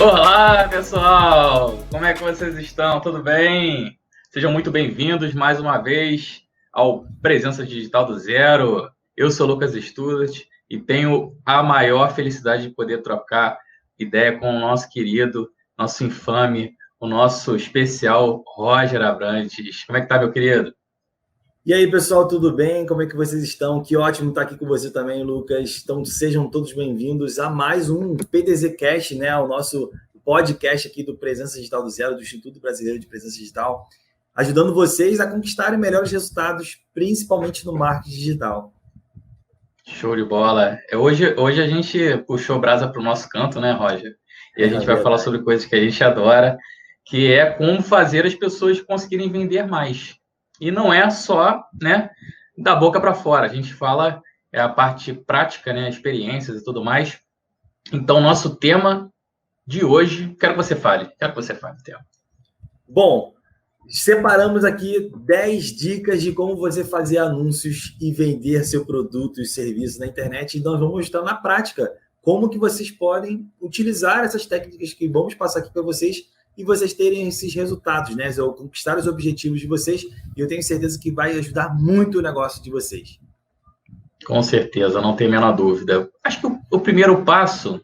Olá, pessoal! Como é que vocês estão? Tudo bem? Sejam muito bem-vindos mais uma vez ao Presença Digital do Zero. Eu sou Lucas Studart e tenho a maior felicidade de poder trocar ideia com o nosso querido, nosso infame, o nosso especial Roger Abrantes. Como é que tá, meu querido? E aí, pessoal, tudo bem? Como é que vocês estão? Que ótimo estar aqui com você também, Lucas. Então, sejam todos bem-vindos a mais um PDZ Cast, né? O nosso podcast aqui do Presença Digital do Zero, do Instituto Brasileiro de Presença Digital, ajudando vocês a conquistarem melhores resultados, principalmente no marketing digital. Show de bola. Hoje a gente puxou brasa para o nosso canto, né, Roger? E a gente vai falar sobre coisas que a gente adora, que é como fazer as pessoas conseguirem vender mais. E não é só, né, da boca para fora. A gente fala a parte prática, né, experiências e tudo mais. Então, nosso tema de hoje, quero que você fale o tema. Bom, separamos aqui 10 dicas de como você fazer anúncios e vender seu produto e serviço na internet. E nós vamos mostrar na prática como que vocês podem utilizar essas técnicas que vamos passar aqui para vocês e vocês terem esses resultados, né? Ou conquistar os objetivos de vocês. E eu tenho certeza que vai ajudar muito o negócio de vocês. Com certeza, não tem a menor dúvida. Acho que o primeiro passo,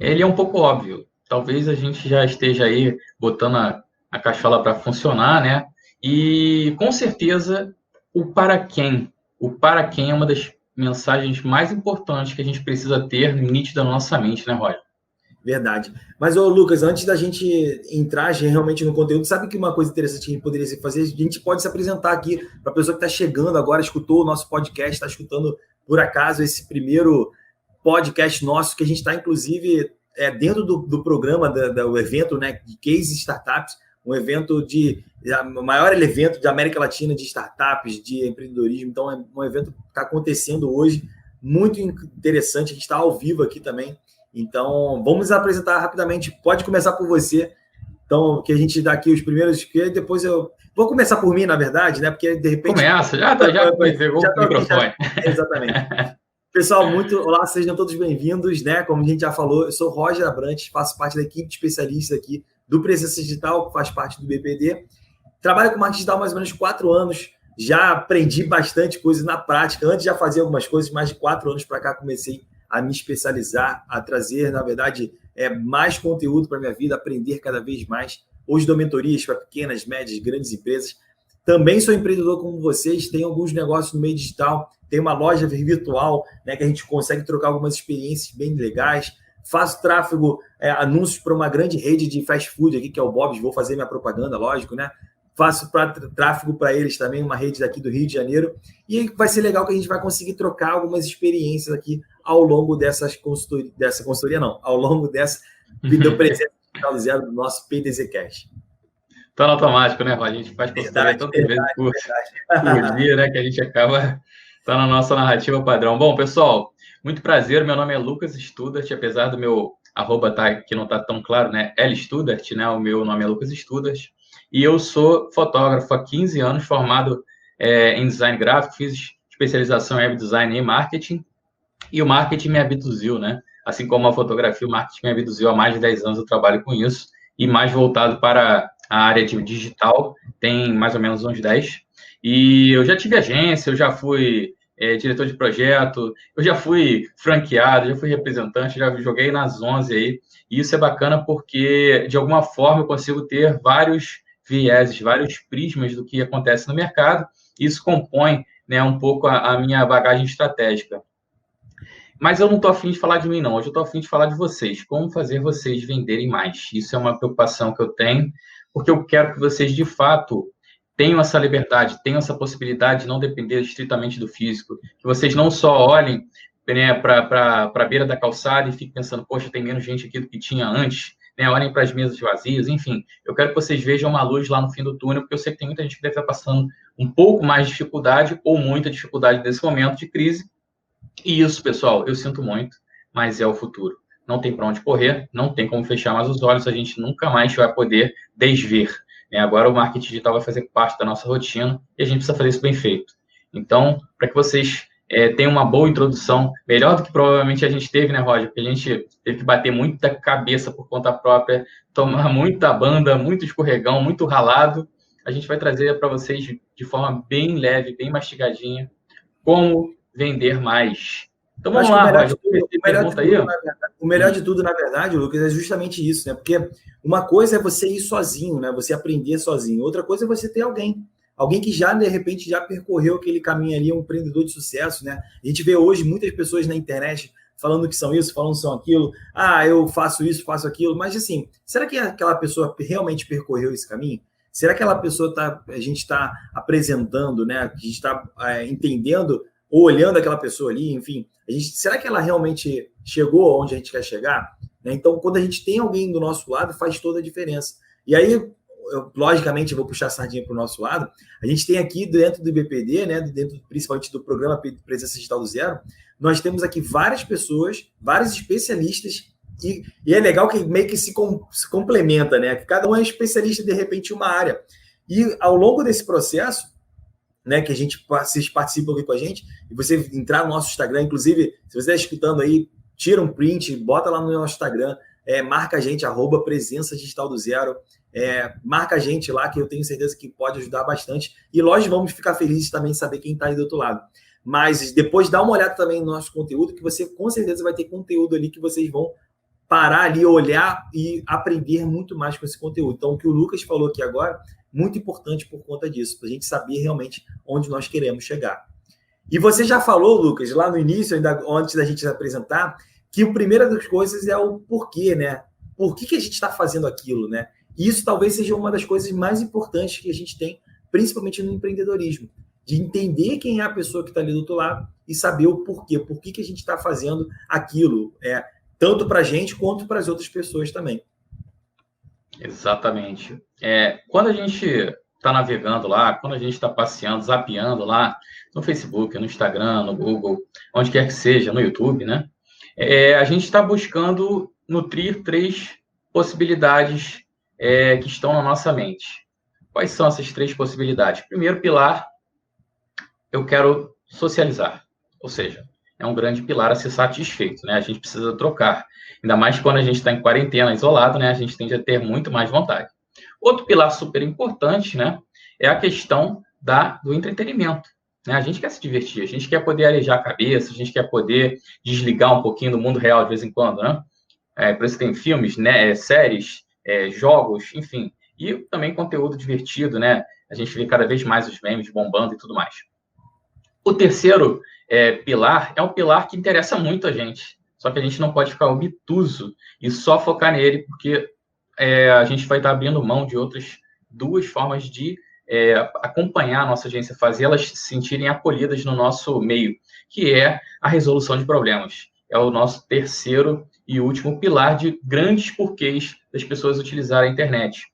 ele é um pouco óbvio. Talvez a gente já esteja aí botando a cachola para funcionar, né? E com certeza o para quem é uma das mensagens mais importantes que a gente precisa ter nítido na nossa mente, né, Roger? Verdade. Mas, ô, Lucas, antes da gente entrar realmente no conteúdo, sabe que uma coisa interessante que a gente poderia fazer? A gente pode se apresentar aqui para a pessoa que está chegando agora, escutou o nosso podcast, está escutando, por acaso, esse primeiro podcast nosso, que a gente está, inclusive, dentro do programa, do evento, né, de Case Startups, um evento o maior evento da América Latina de startups, de empreendedorismo. Então, é um evento que está acontecendo hoje, muito interessante. A gente está ao vivo aqui também. Então, vamos apresentar rapidamente. Pode começar por você. Então, que a gente dá aqui os primeiros, que depois eu vou começar por mim, na verdade, né? Porque de repente começa, já pegou o microfone. Exatamente. Pessoal, olá, sejam todos bem-vindos, né? Como a gente já falou, eu sou Roger Abrantes, faço parte da equipe de especialistas aqui do Presença Digital, que faz parte do BPD. Trabalho com marketing digital há mais ou menos 4 anos. Já aprendi bastante coisa na prática. Antes já fazia algumas coisas, mais de 4 anos para cá comecei a me especializar, a trazer, na verdade, mais conteúdo para a minha vida, aprender cada vez mais. Hoje dou mentorias para pequenas, médias, grandes empresas. Também sou empreendedor como vocês, tenho alguns negócios no meio digital, tenho uma loja virtual, né, que a gente consegue trocar algumas experiências bem legais. Faço tráfego, anúncios para uma grande rede de fast food aqui, que é o Bob's, vou fazer minha propaganda, lógico, né? Faço tráfego para eles também, uma rede daqui do Rio de Janeiro. E vai ser legal que a gente vai conseguir trocar algumas experiências aqui ao longo dessa consultoria, ao longo do Presença Digital do Zero do nosso PDZ Cash. Tá no automático, né, Rô? A gente faz consultoria tantas vezes por dia, né, que a gente acaba na nossa narrativa padrão. Bom, pessoal, muito prazer. Meu nome é Lucas Studart, apesar do meu arroba que não tá tão claro, né? L Studart, né? O meu nome é Lucas Studart. E eu sou fotógrafo há 15 anos, formado em design gráfico, fiz especialização em web design e marketing. E o marketing me abduziu, né? Assim como a fotografia, o marketing me abduziu há mais de 10 anos, eu trabalho com isso. E mais voltado para a área de digital, tem mais ou menos uns 10. E eu já tive agência, eu já fui diretor de projeto, eu já fui franqueado, já fui representante, já joguei nas 11 aí. E isso é bacana porque, de alguma forma, eu consigo ter vários vieses, vários prismas do que acontece no mercado. Isso compõe, né, um pouco a minha bagagem estratégica. Mas eu não estou afim de falar de mim, não. Hoje eu estou afim de falar de vocês. Como fazer vocês venderem mais? Isso é uma preocupação que eu tenho, porque eu quero que vocês, de fato, tenham essa liberdade, tenham essa possibilidade de não depender estritamente do físico. Que vocês não só olhem, né, para a beira da calçada e fiquem pensando, poxa, tem menos gente aqui do que tinha antes. Né, olhem para as mesas vazias, enfim. Eu quero que vocês vejam uma luz lá no fim do túnel, porque eu sei que tem muita gente que deve estar passando um pouco mais de dificuldade ou muita dificuldade nesse momento de crise. E isso, pessoal, eu sinto muito, mas é o futuro. Não tem para onde correr, não tem como fechar mais os olhos, a gente nunca mais vai poder desver. Agora o marketing digital vai fazer parte da nossa rotina e a gente precisa fazer isso bem feito. Então, para que vocês tem uma boa introdução, melhor do que provavelmente a gente teve, né, Roger? Porque a gente teve que bater muita cabeça por conta própria, tomar muita banda, muito escorregão, muito ralado. A gente vai trazer para vocês de forma bem leve, bem mastigadinha, como vender mais. Então vamos lá, Roger. O melhor de tudo, na verdade, Lucas, é justamente isso, né? Porque uma coisa é você ir sozinho, né? Você aprender sozinho. Outra coisa é você ter alguém que já, de repente, já percorreu aquele caminho ali, um empreendedor de sucesso, né? A gente vê hoje muitas pessoas na internet falando que são isso, falando que são aquilo. Ah, eu faço isso, faço aquilo. Mas, assim, será que aquela pessoa realmente percorreu esse caminho? Será que aquela pessoa a gente está apresentando, né? A gente está entendendo ou olhando aquela pessoa ali, enfim, será que ela realmente chegou onde a gente quer chegar? Né? Então, quando a gente tem alguém do nosso lado, faz toda a diferença. E aí, logicamente, eu vou puxar a sardinha para o nosso lado, a gente tem aqui dentro do BPD, né, dentro principalmente do programa Presença Digital do Zero, nós temos aqui várias pessoas, vários especialistas, e é legal que meio que se complementa, né? Que cada um é especialista, de repente, em uma área. E ao longo desse processo, né, que vocês participam aqui com a gente, e você entrar no nosso Instagram, inclusive, se você está escutando aí, tira um print, bota lá no nosso Instagram, marca a gente, @Presença Digital do Zero, marca a gente lá, que eu tenho certeza que pode ajudar bastante, e nós vamos ficar felizes também de saber quem está aí do outro lado. Mas depois dá uma olhada também no nosso conteúdo, que você com certeza vai ter conteúdo ali que vocês vão parar ali, olhar e aprender muito mais com esse conteúdo. Então, o que o Lucas falou aqui agora, muito importante por conta disso, para a gente saber realmente onde nós queremos chegar. E você já falou, Lucas, lá no início, ainda antes da gente apresentar, que a primeira das coisas é o porquê, né? Por que a gente está fazendo aquilo, né? E isso talvez seja uma das coisas mais importantes que a gente tem, principalmente no empreendedorismo, de entender quem é a pessoa que está ali do outro lado e saber o porquê, por que a gente está fazendo aquilo, tanto para a gente quanto para as outras pessoas também. Exatamente. Quando a gente está navegando lá, quando a gente está passeando, zapeando lá no Facebook, no Instagram, no Google, onde quer que seja, no YouTube, né? A gente está buscando nutrir 3 possibilidades que estão na nossa mente. Quais são essas 3 possibilidades? Primeiro pilar, eu quero socializar. Ou seja, é um grande pilar a ser satisfeito, né? A gente precisa trocar. Ainda mais quando a gente está em quarentena, isolado, né? A gente tende a ter muito mais vontade. Outro pilar super importante, né? É a questão do entretenimento. Né? A gente quer se divertir, a gente quer poder arejar a cabeça, a gente quer poder desligar um pouquinho do mundo real de vez em quando, né? Por isso tem filmes, né? Séries, jogos, enfim. E também conteúdo divertido, né? A gente vê cada vez mais os memes bombando e tudo mais. O terceiro pilar é um pilar que interessa muito a gente. Só que a gente não pode ficar obtuso e só focar nele, porque a gente vai estar abrindo mão de outras 2 formas de acompanhar a nossa agência, fazer elas se sentirem acolhidas no nosso meio, que é a resolução de problemas. É o nosso terceiro e último pilar de grandes porquês das pessoas utilizarem a internet.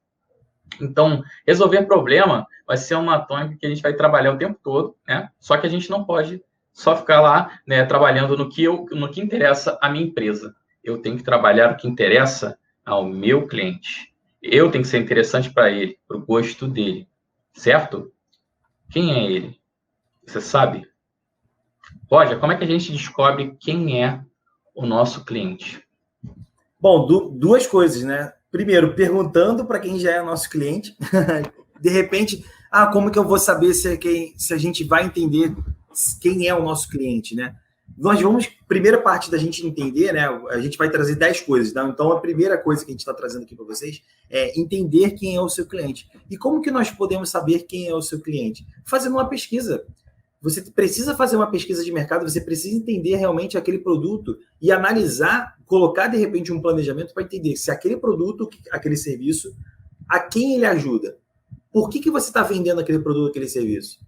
Então, resolver problema vai ser uma tônica que a gente vai trabalhar o tempo todo, né? Só que a gente não pode só ficar lá, né, trabalhando no que interessa à minha empresa. Eu tenho que trabalhar o que interessa ao meu cliente. Eu tenho que ser interessante para ele, para o gosto dele. Certo? Quem é ele? Você sabe? Roger, como é que a gente descobre quem é o nosse cliente? Bom, 2 coisas, né? Primeiro, perguntando para quem já é nosso cliente. De repente, como que eu vou saber se a gente vai entender quem é o nosso cliente, né? Primeira parte da gente entender, né? A gente vai trazer 10 coisas, tá? Então, a primeira coisa que a gente está trazendo aqui para vocês é entender quem é o seu cliente. E como que nós podemos saber quem é o seu cliente? Fazendo uma pesquisa. Você precisa fazer uma pesquisa de mercado, você precisa entender realmente aquele produto e analisar, colocar, de repente, um planejamento para entender se aquele produto, aquele serviço, a quem ele ajuda. Por que você está vendendo aquele produto, aquele serviço?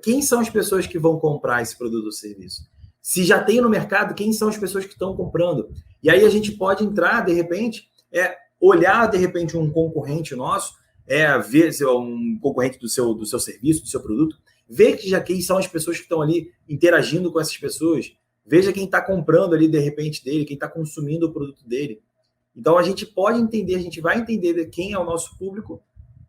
Quem são as pessoas que vão comprar esse produto ou serviço? Se já tem no mercado, quem são as pessoas que estão comprando? E aí a gente pode entrar, de repente, olhar, de repente, um concorrente nosso, ver se é um concorrente do seu serviço, do seu produto, ver quem são as pessoas que estão ali interagindo com essas pessoas, veja quem está comprando ali, de repente, dele, quem está consumindo o produto dele. Então, a gente pode entender, a gente vai entender quem é o nosso público,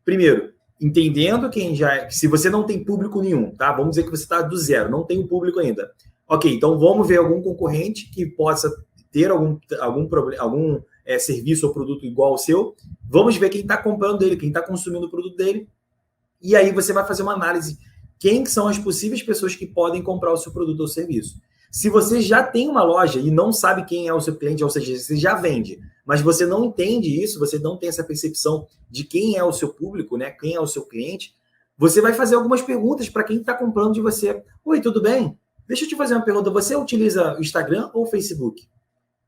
primeiro, entendendo quem já é. Se você não tem público nenhum, tá? Vamos dizer que você está do zero, não tem um público ainda. Ok, então vamos ver algum concorrente que possa ter algum serviço ou produto igual ao seu. Vamos ver quem está comprando dele, quem está consumindo o produto dele. E aí você vai fazer uma análise. Quem são as possíveis pessoas que podem comprar o seu produto ou serviço? Se você já tem uma loja e não sabe quem é o seu cliente, ou seja, você já vende, mas você não entende isso, você não tem essa percepção de quem é o seu público, né? Quem é o seu cliente, você vai fazer algumas perguntas para quem está comprando de você. Oi, tudo bem? Deixa eu te fazer uma pergunta. Você utiliza o Instagram ou o Facebook?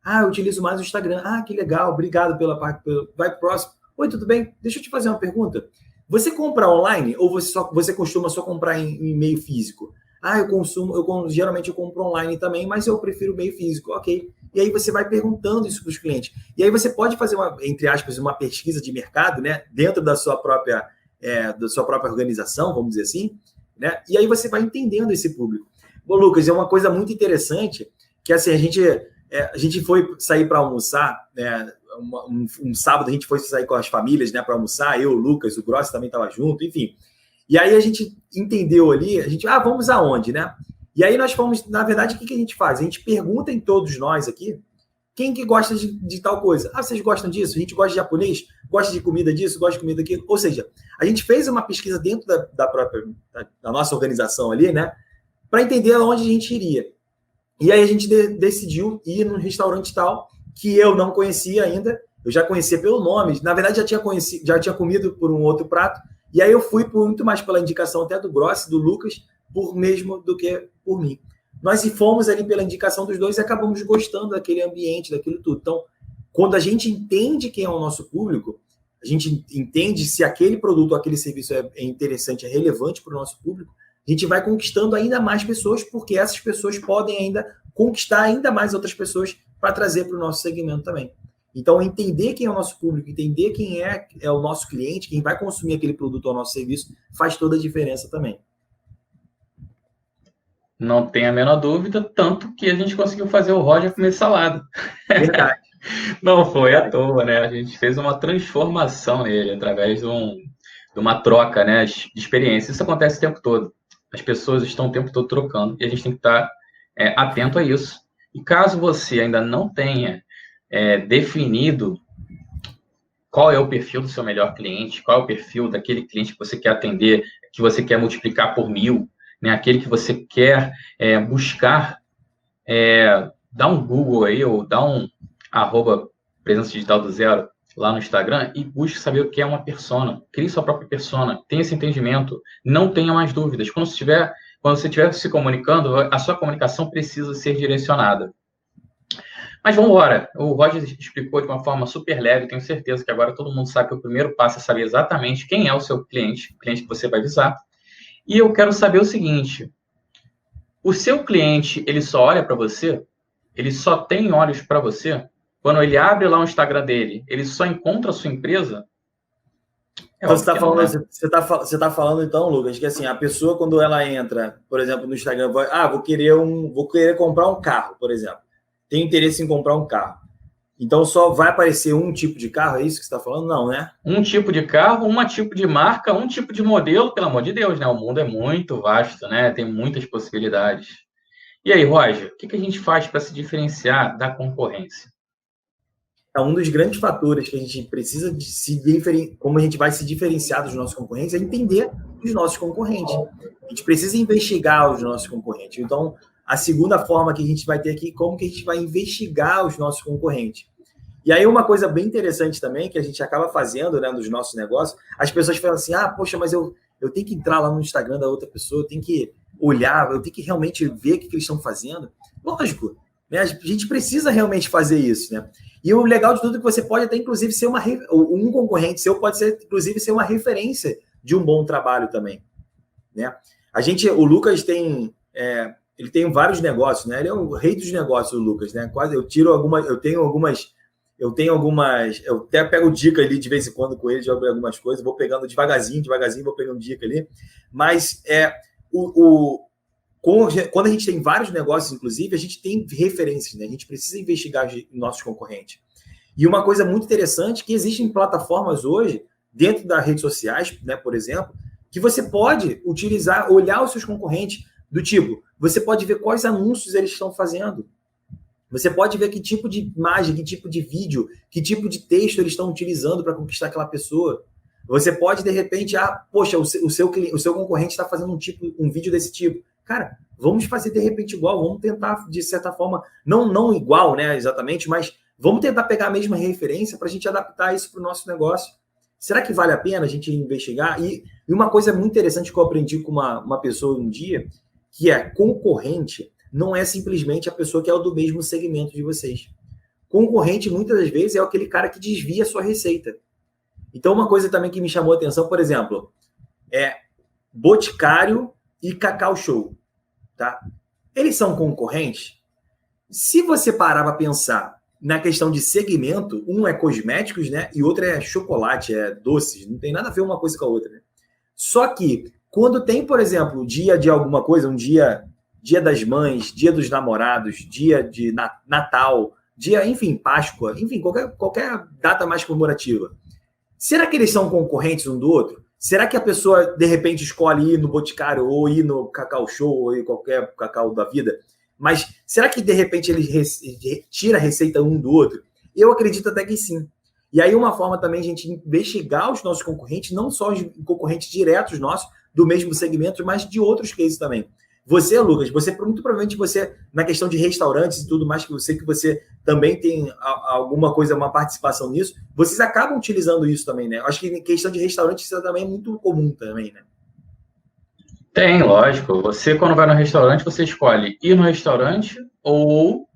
Ah, eu utilizo mais o Instagram. Ah, que legal. Obrigado pela parte. Vai pro próximo. Oi, tudo bem? Deixa eu te fazer uma pergunta. Você compra online ou você costuma só comprar em meio físico? Ah, geralmente eu compro online também, mas eu prefiro meio físico. Ok. E aí você vai perguntando isso para os clientes. E aí você pode fazer entre aspas, uma pesquisa de mercado, né? Dentro da sua própria organização, vamos dizer assim, né? E aí você vai entendendo esse público. Bom, Lucas, é uma coisa muito interessante que assim, a gente foi sair para almoçar, né? Um sábado a gente foi sair com as famílias, né, para almoçar, eu, o Lucas, o Grossi também estava junto, enfim. E aí a gente entendeu ali, vamos aonde, né? E aí nós fomos, na verdade, o que a gente faz? A gente pergunta em todos nós aqui, quem que gosta de tal coisa? Ah, vocês gostam disso? A gente gosta de japonês? Gosta de comida disso? Gosta de comida daquilo? Ou seja, a gente fez uma pesquisa dentro da nossa organização ali, né? Para entender onde a gente iria. E aí a gente decidiu ir num restaurante tal que eu não conhecia ainda. Eu já conhecia pelo nome. Na verdade, já tinha comido por um outro prato. E aí eu fui muito mais pela indicação até do Grossi, do Lucas, mesmo do que por mim. Nós fomos ali pela indicação dos dois e acabamos gostando daquele ambiente, daquilo tudo. Então, quando a gente entende quem é o nosso público, a gente entende se aquele produto ou aquele serviço é interessante, é relevante para o nosso público, a gente vai conquistando ainda mais pessoas, porque essas pessoas podem ainda conquistar ainda mais outras pessoas para trazer para o nosso segmento também. Então, entender quem é o nosso público, entender quem é o nosso cliente, quem vai consumir aquele produto ou nosso serviço, faz toda a diferença também. Não tem a menor dúvida, tanto que a gente conseguiu fazer o Roger comer salada. Verdade. Não foi à toa, né? A gente fez uma transformação nele através de uma troca, né, de experiência. Isso acontece o tempo todo. As pessoas estão o tempo todo trocando e a gente tem que estar atento a isso. E caso você ainda não tenha definido qual é o perfil do seu melhor cliente, qual é o perfil daquele cliente que você quer atender, que você quer multiplicar por 1000, né, aquele que você quer buscar, dá um Google aí, ou dá um @presença digital do zero lá no Instagram e busque saber o que é uma persona. Crie sua própria persona, tenha esse entendimento, não tenha mais dúvidas. Quando você estiver se comunicando, a sua comunicação precisa ser direcionada. Mas vamos embora. O Roger explicou de uma forma super leve, tenho certeza que agora todo mundo sabe que o primeiro passo é saber exatamente quem é o seu cliente, o cliente que você vai visar. E eu quero saber o seguinte, o seu cliente, ele só olha para você? Ele só tem olhos para você? Quando ele abre lá o Instagram dele, ele só encontra a sua empresa? Então, você está falando, então, Lucas, que assim, a pessoa, quando ela entra, por exemplo, no Instagram, vou querer comprar um carro, por exemplo. Tem interesse em comprar um carro. Então, só vai aparecer um tipo de carro? É isso que você está falando? Não, né? Um tipo de carro, um tipo de marca, um tipo de modelo, pelo amor de Deus, né? O mundo é muito vasto, né? Tem muitas possibilidades. E aí, Roger, o que a gente faz para se diferenciar da concorrência? Um dos grandes fatores que a gente precisa como a gente vai se diferenciar dos nossos concorrentes, é entender os nossos concorrentes. A gente precisa investigar os nossos concorrentes. Então, a segunda forma que a gente vai ter aqui, como que a gente vai investigar os nossos concorrentes. E aí, uma coisa bem interessante também, que a gente acaba fazendo, né, nos nossos negócios, as pessoas falam assim, poxa, mas eu tenho que entrar lá no Instagram da outra pessoa, eu tenho que olhar, eu tenho que realmente ver o que eles estão fazendo. Lógico, né? A gente precisa realmente fazer isso, né? E o legal de tudo é que você pode até, inclusive, ser um concorrente seu pode ser, inclusive, ser uma referência de um bom trabalho também, né? O Lucas tem... ele tem vários negócios, né? Ele é o rei dos negócios, o Lucas, né? Eu até pego dica ali de vez em quando com ele, de algumas coisas, vou pegando devagarzinho, vou pegando dica ali. Mas quando a gente tem vários negócios, inclusive, a gente tem referências, né? A gente precisa investigar os nossos concorrentes. E uma coisa muito interessante, que existem plataformas hoje, dentro das redes sociais, né, por exemplo, que você pode olhar os seus concorrentes, Do tipo, você pode ver quais anúncios eles estão fazendo. Você pode ver que tipo de imagem, que tipo de vídeo, que tipo de texto eles estão utilizando para conquistar aquela pessoa. Você pode, de repente, poxa, o seu concorrente está fazendo um vídeo desse tipo. Cara, vamos fazer, de repente, igual. Vamos tentar, de certa forma, não igual, né, exatamente, mas vamos tentar pegar a mesma referência para a gente adaptar isso para o nosso negócio. Será que vale a pena a gente investigar? E uma coisa muito interessante que eu aprendi com uma pessoa um dia, que é concorrente não é simplesmente a pessoa que é do mesmo segmento de vocês. Concorrente, muitas das vezes, é aquele cara que desvia a sua receita. Então, uma coisa também que me chamou a atenção, por exemplo, é Boticário e Cacau Show. Tá? Eles são concorrentes? Se você parar para pensar na questão de segmento, um é cosméticos, né? E outro é chocolate, é doces. Não tem nada a ver uma coisa com a outra. Né? Só que, quando tem, por exemplo, dia de alguma coisa, um dia das mães, dia dos namorados, dia de Natal, enfim, Páscoa, enfim, qualquer data mais comemorativa. Será que eles são concorrentes um do outro? Será que a pessoa, de repente, escolhe ir no Boticário ou ir no Cacau Show ou ir qualquer cacau da vida? Mas será que, de repente, ele tira a receita um do outro? Eu acredito até que sim. E aí uma forma também de a gente investigar os nossos concorrentes, não só os concorrentes diretos nossos, do mesmo segmento, mas de outros cases também. Você, Lucas, muito provavelmente você, na questão de restaurantes e tudo mais, que você também tem alguma coisa, uma participação nisso, vocês acabam utilizando isso também, né? Acho que em questão de restaurante isso também é muito comum também, né? Tem, lógico. Você, quando vai no restaurante, você escolhe ir no restaurante ou...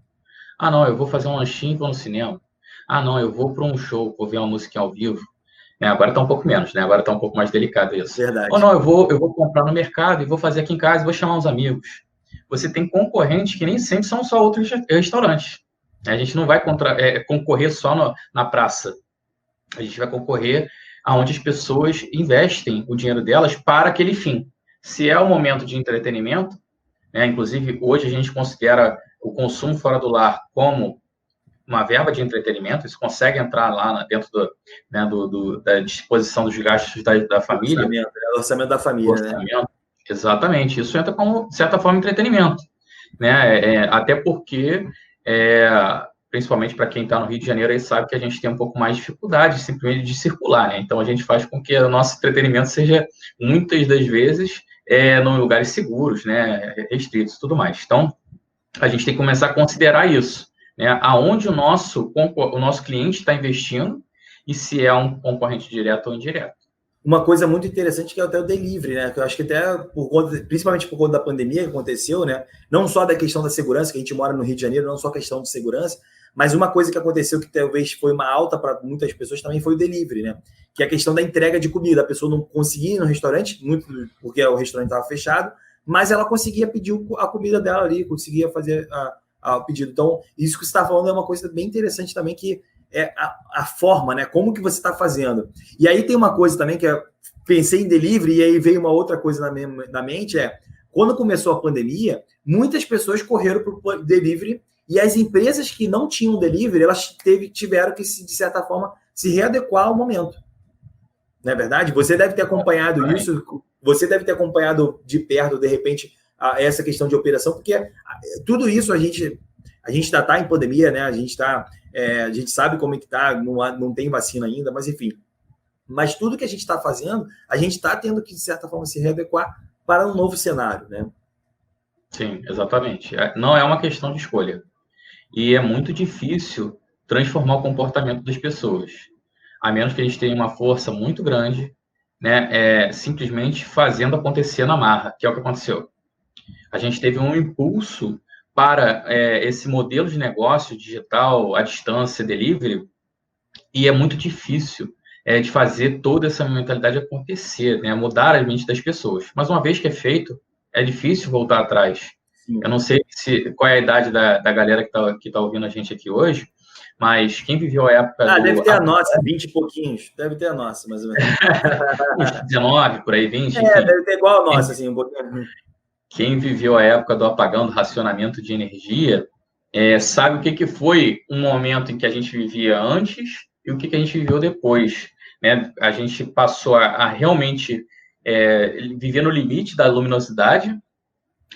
não, eu vou fazer um lanchinho e vou no cinema. Não, eu vou para um show, vou ver uma música ao vivo. Agora está um pouco menos, né? Agora está um pouco mais delicado isso. Verdade. Ou não, eu vou comprar no mercado e vou fazer aqui em casa e vou chamar uns amigos. Você tem concorrentes que nem sempre são só outros restaurantes. A gente não vai concorrer só na praça. A gente vai concorrer aonde as pessoas investem o dinheiro delas para aquele fim. Se é o momento de entretenimento, né? Inclusive hoje a gente considera o consumo fora do lar como uma verba de entretenimento, isso consegue entrar lá dentro da disposição dos gastos da família. Orçamento da família, orçamento, né? Exatamente, isso entra como, de certa forma, entretenimento. Né? Até porque, principalmente para quem está no Rio de Janeiro, aí sabe que a gente tem um pouco mais de dificuldade simplesmente de circular. Né? Então, a gente faz com que o nosso entretenimento seja, muitas das vezes, em lugares seguros, né? Restritos e tudo mais. Então, a gente tem que começar a considerar isso. Aonde o nosso cliente está investindo e se é um concorrente direto ou indireto. Uma coisa muito interessante que é até o delivery, né? Que eu acho que até principalmente por conta da pandemia que aconteceu, né? Não só da questão da segurança, que a gente mora no Rio de Janeiro, não só a questão de segurança, mas uma coisa que aconteceu que talvez foi uma alta para muitas pessoas também foi o delivery, né? Que é a questão da entrega de comida. A pessoa não conseguia ir no restaurante, muito porque o restaurante estava fechado, mas ela conseguia pedir a comida dela ali, conseguia fazer ao pedido. Então, isso que você está falando é uma coisa bem interessante também, que é a forma, né? Como que você está fazendo. E aí tem uma coisa também que eu pensei em delivery e aí veio uma outra coisa na mente, quando começou a pandemia, muitas pessoas correram para o delivery e as empresas que não tinham delivery, elas tiveram que, de certa forma, se readequar ao momento. Não é verdade? Você deve ter acompanhado isso, você deve ter acompanhado de perto, de repente, essa questão de operação, porque tudo isso a gente ainda está em pandemia, né? A gente sabe como é que está, não tem vacina ainda, mas enfim. Mas tudo que a gente está fazendo, a gente está tendo que, de certa forma, se readequar para um novo cenário, né? Sim, exatamente. Não é uma questão de escolha. E é muito difícil transformar o comportamento das pessoas. A menos que a gente tenha uma força muito grande, né? Simplesmente fazendo acontecer na marra, que é o que aconteceu. A gente teve um impulso para esse modelo de negócio digital, à distância, delivery, e é muito difícil de fazer toda essa mentalidade acontecer, né? Mudar a mente das pessoas. Mas uma vez que é feito, é difícil voltar atrás. Sim. Eu não sei qual é a idade da galera que tá ouvindo a gente aqui hoje, mas quem viveu a época... deve ter a nossa, 20 e pouquinhos. Deve ter a nossa, mais ou menos. 19, por aí, 20. Enfim. Deve ter igual a nossa, assim, um pouquinho. Quem viveu a época do apagão, do racionamento de energia, sabe o que foi um momento em que a gente vivia antes e o que a gente viveu depois. Né? A gente passou a realmente viver no limite da luminosidade,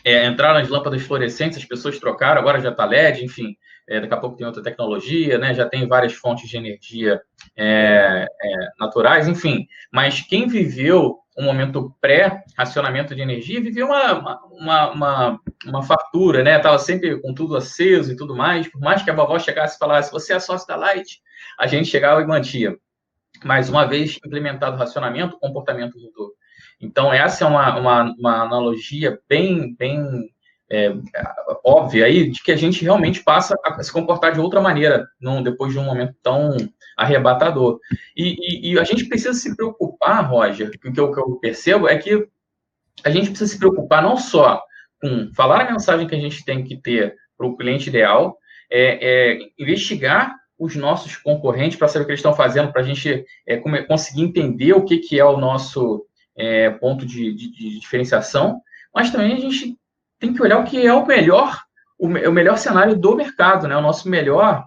entraram as lâmpadas fluorescentes, as pessoas trocaram, agora já está LED, enfim, daqui a pouco tem outra tecnologia, né? Já tem várias fontes de energia naturais, enfim. Mas quem viveu um momento pré-racionamento de energia viveu uma fartura, né? Estava sempre com tudo aceso e tudo mais. Por mais que a vovó chegasse e falasse, você é sócio da Light, a gente chegava e mantia. Mas uma vez implementado o racionamento, o comportamento mudou. Então, essa é uma analogia bem óbvia aí de que a gente realmente passa a se comportar de outra maneira depois de um momento tão arrebatador. E a gente precisa se preocupar, Roger, o que eu percebo é que a gente precisa se preocupar não só com falar a mensagem que a gente tem que ter para o cliente ideal, investigar os nossos concorrentes para saber o que eles estão fazendo, para a gente conseguir entender o que é o nosso ponto de diferenciação, mas também a gente tem que olhar o que é o melhor cenário do mercado, né? O nosso melhor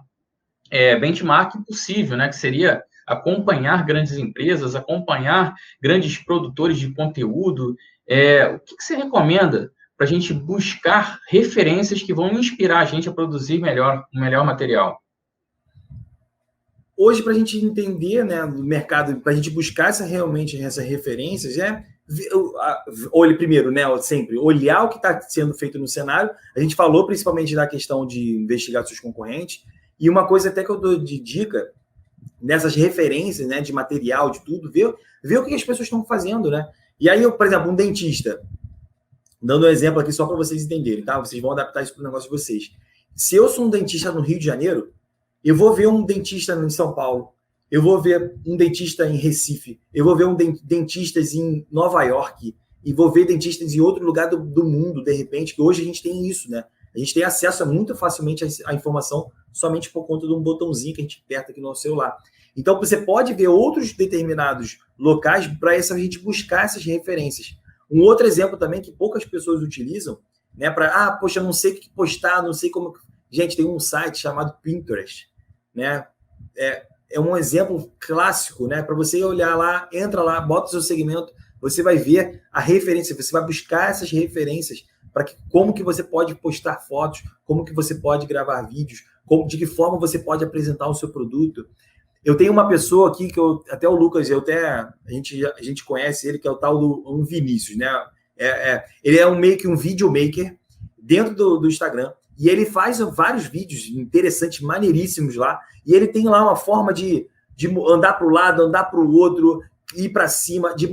benchmark possível, né? Que seria acompanhar grandes empresas, acompanhar grandes produtores de conteúdo. O que você recomenda para a gente buscar referências que vão inspirar a gente a produzir o melhor material? Hoje, para a gente entender, né, o mercado, para a gente buscar realmente essas referências, primeiro, né, sempre olhar o que está sendo feito no cenário. A gente falou principalmente da questão de investigar seus concorrentes, e uma coisa até que eu dou de dica nessas referências, né, de material, de tudo, ver o que as pessoas estão fazendo, né? E aí, por exemplo, um dentista, dando um exemplo aqui só para vocês entenderem, tá? Vocês vão adaptar isso para o negócio de vocês. Se eu sou um dentista no Rio de Janeiro, eu vou ver um dentista em São Paulo, eu vou ver um dentista em Recife, eu vou ver dentistas em Nova York, e vou ver dentistas em outro lugar do mundo, de repente, que hoje a gente tem isso, né? A gente tem acesso muito facilmente à informação somente por conta de um botãozinho que a gente aperta aqui no celular. Então, você pode ver outros determinados locais para a gente buscar essas referências. Um outro exemplo também que poucas pessoas utilizam, né? Poxa, não sei o que postar, não sei como... Gente, tem um site chamado Pinterest, né? É um exemplo clássico, né? Para você olhar lá, entra lá, bota o seu segmento, você vai ver a referência, você vai buscar essas referências para como que você pode postar fotos, como que você pode gravar vídeos, de que forma você pode apresentar o seu produto. Eu tenho uma pessoa aqui que até o Lucas, a gente conhece ele, que é o tal do Vinícius, né? Ele é meio que um videomaker dentro do Instagram. E ele faz vários vídeos interessantes, maneiríssimos lá. E ele tem lá uma forma de andar para o lado, andar para o outro, ir para cima, de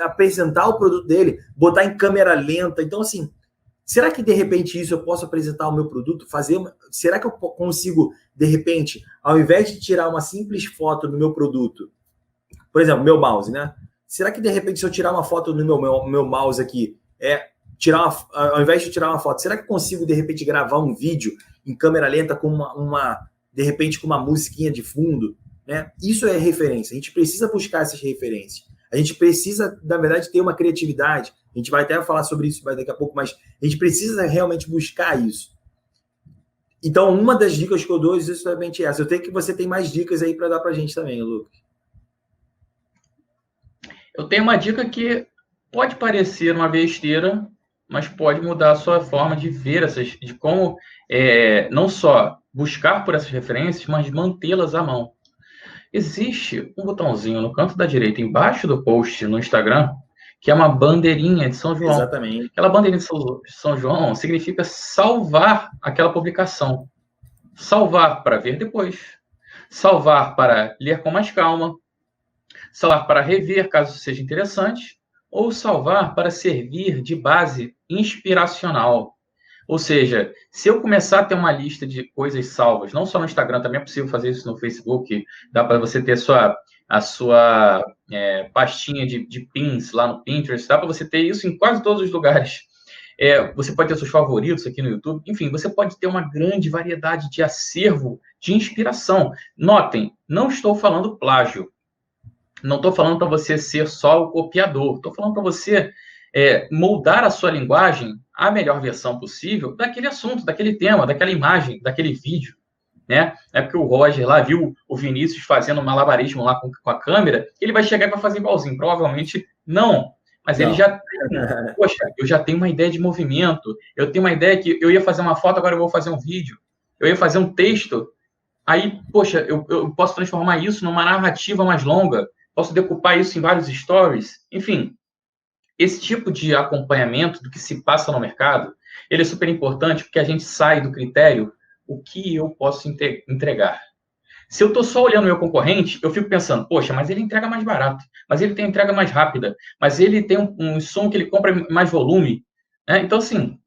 apresentar o produto dele, botar em câmera lenta. Então, assim, será que, de repente, isso eu posso apresentar o meu produto? Será que eu consigo, de repente, ao invés de tirar uma simples foto do meu produto, por exemplo, meu mouse, né? Será que, de repente, se eu tirar uma foto do meu mouse aqui, ao invés de tirar uma foto, será que eu consigo, de repente, gravar um vídeo em câmera lenta com de repente, com uma musiquinha de fundo, né? Isso é referência. A gente precisa buscar essas referências. A gente precisa, na verdade, ter uma criatividade. A gente vai até falar sobre isso daqui a pouco, mas a gente precisa realmente buscar isso. Então, uma das dicas que eu dou é justamente essa. Eu tenho que você tem mais dicas aí para dar para a gente também, Lucas. Eu tenho uma dica que pode parecer uma besteira, mas pode mudar a sua forma de ver de como não só buscar por essas referências, mas mantê-las à mão. Existe um botãozinho no canto da direita, embaixo do post no Instagram, que é uma bandeirinha de São João. Exatamente. Aquela bandeirinha de São João significa salvar aquela publicação. Salvar para ver depois. Salvar para ler com mais calma. Salvar para rever, caso seja interessante. Ou salvar para servir de base inspiracional. Ou seja, se eu começar a ter uma lista de coisas salvas, não só no Instagram, também é possível fazer isso no Facebook, dá para você ter a sua pastinha de pins lá no Pinterest, dá para você ter isso em quase todos os lugares. Você pode ter seus favoritos aqui no YouTube, enfim, você pode ter uma grande variedade de acervo de inspiração. Notem, não estou falando plágio, não estou falando para você ser só o copiador, estou falando para você moldar a sua linguagem à melhor versão possível daquele assunto, daquele tema, daquela imagem, daquele vídeo, né? É porque o Roger lá viu o Vinícius fazendo um malabarismo lá com a câmera, ele vai chegar e vai fazer igualzinho. Provavelmente não, Mas ele já tem, poxa, eu já tenho uma ideia de movimento, eu tenho uma ideia que eu ia fazer uma foto, agora eu vou fazer um vídeo, eu ia fazer um texto, aí, poxa, eu posso transformar isso numa narrativa mais longa, posso decupar isso em vários stories, enfim. Esse tipo de acompanhamento do que se passa no mercado, ele é super importante porque a gente sai do critério o que eu posso entregar. Se eu estou só olhando o meu concorrente, eu fico pensando, poxa, mas ele entrega mais barato, mas ele tem entrega mais rápida, mas ele tem um som que ele compra mais volume. Né? Então, assim,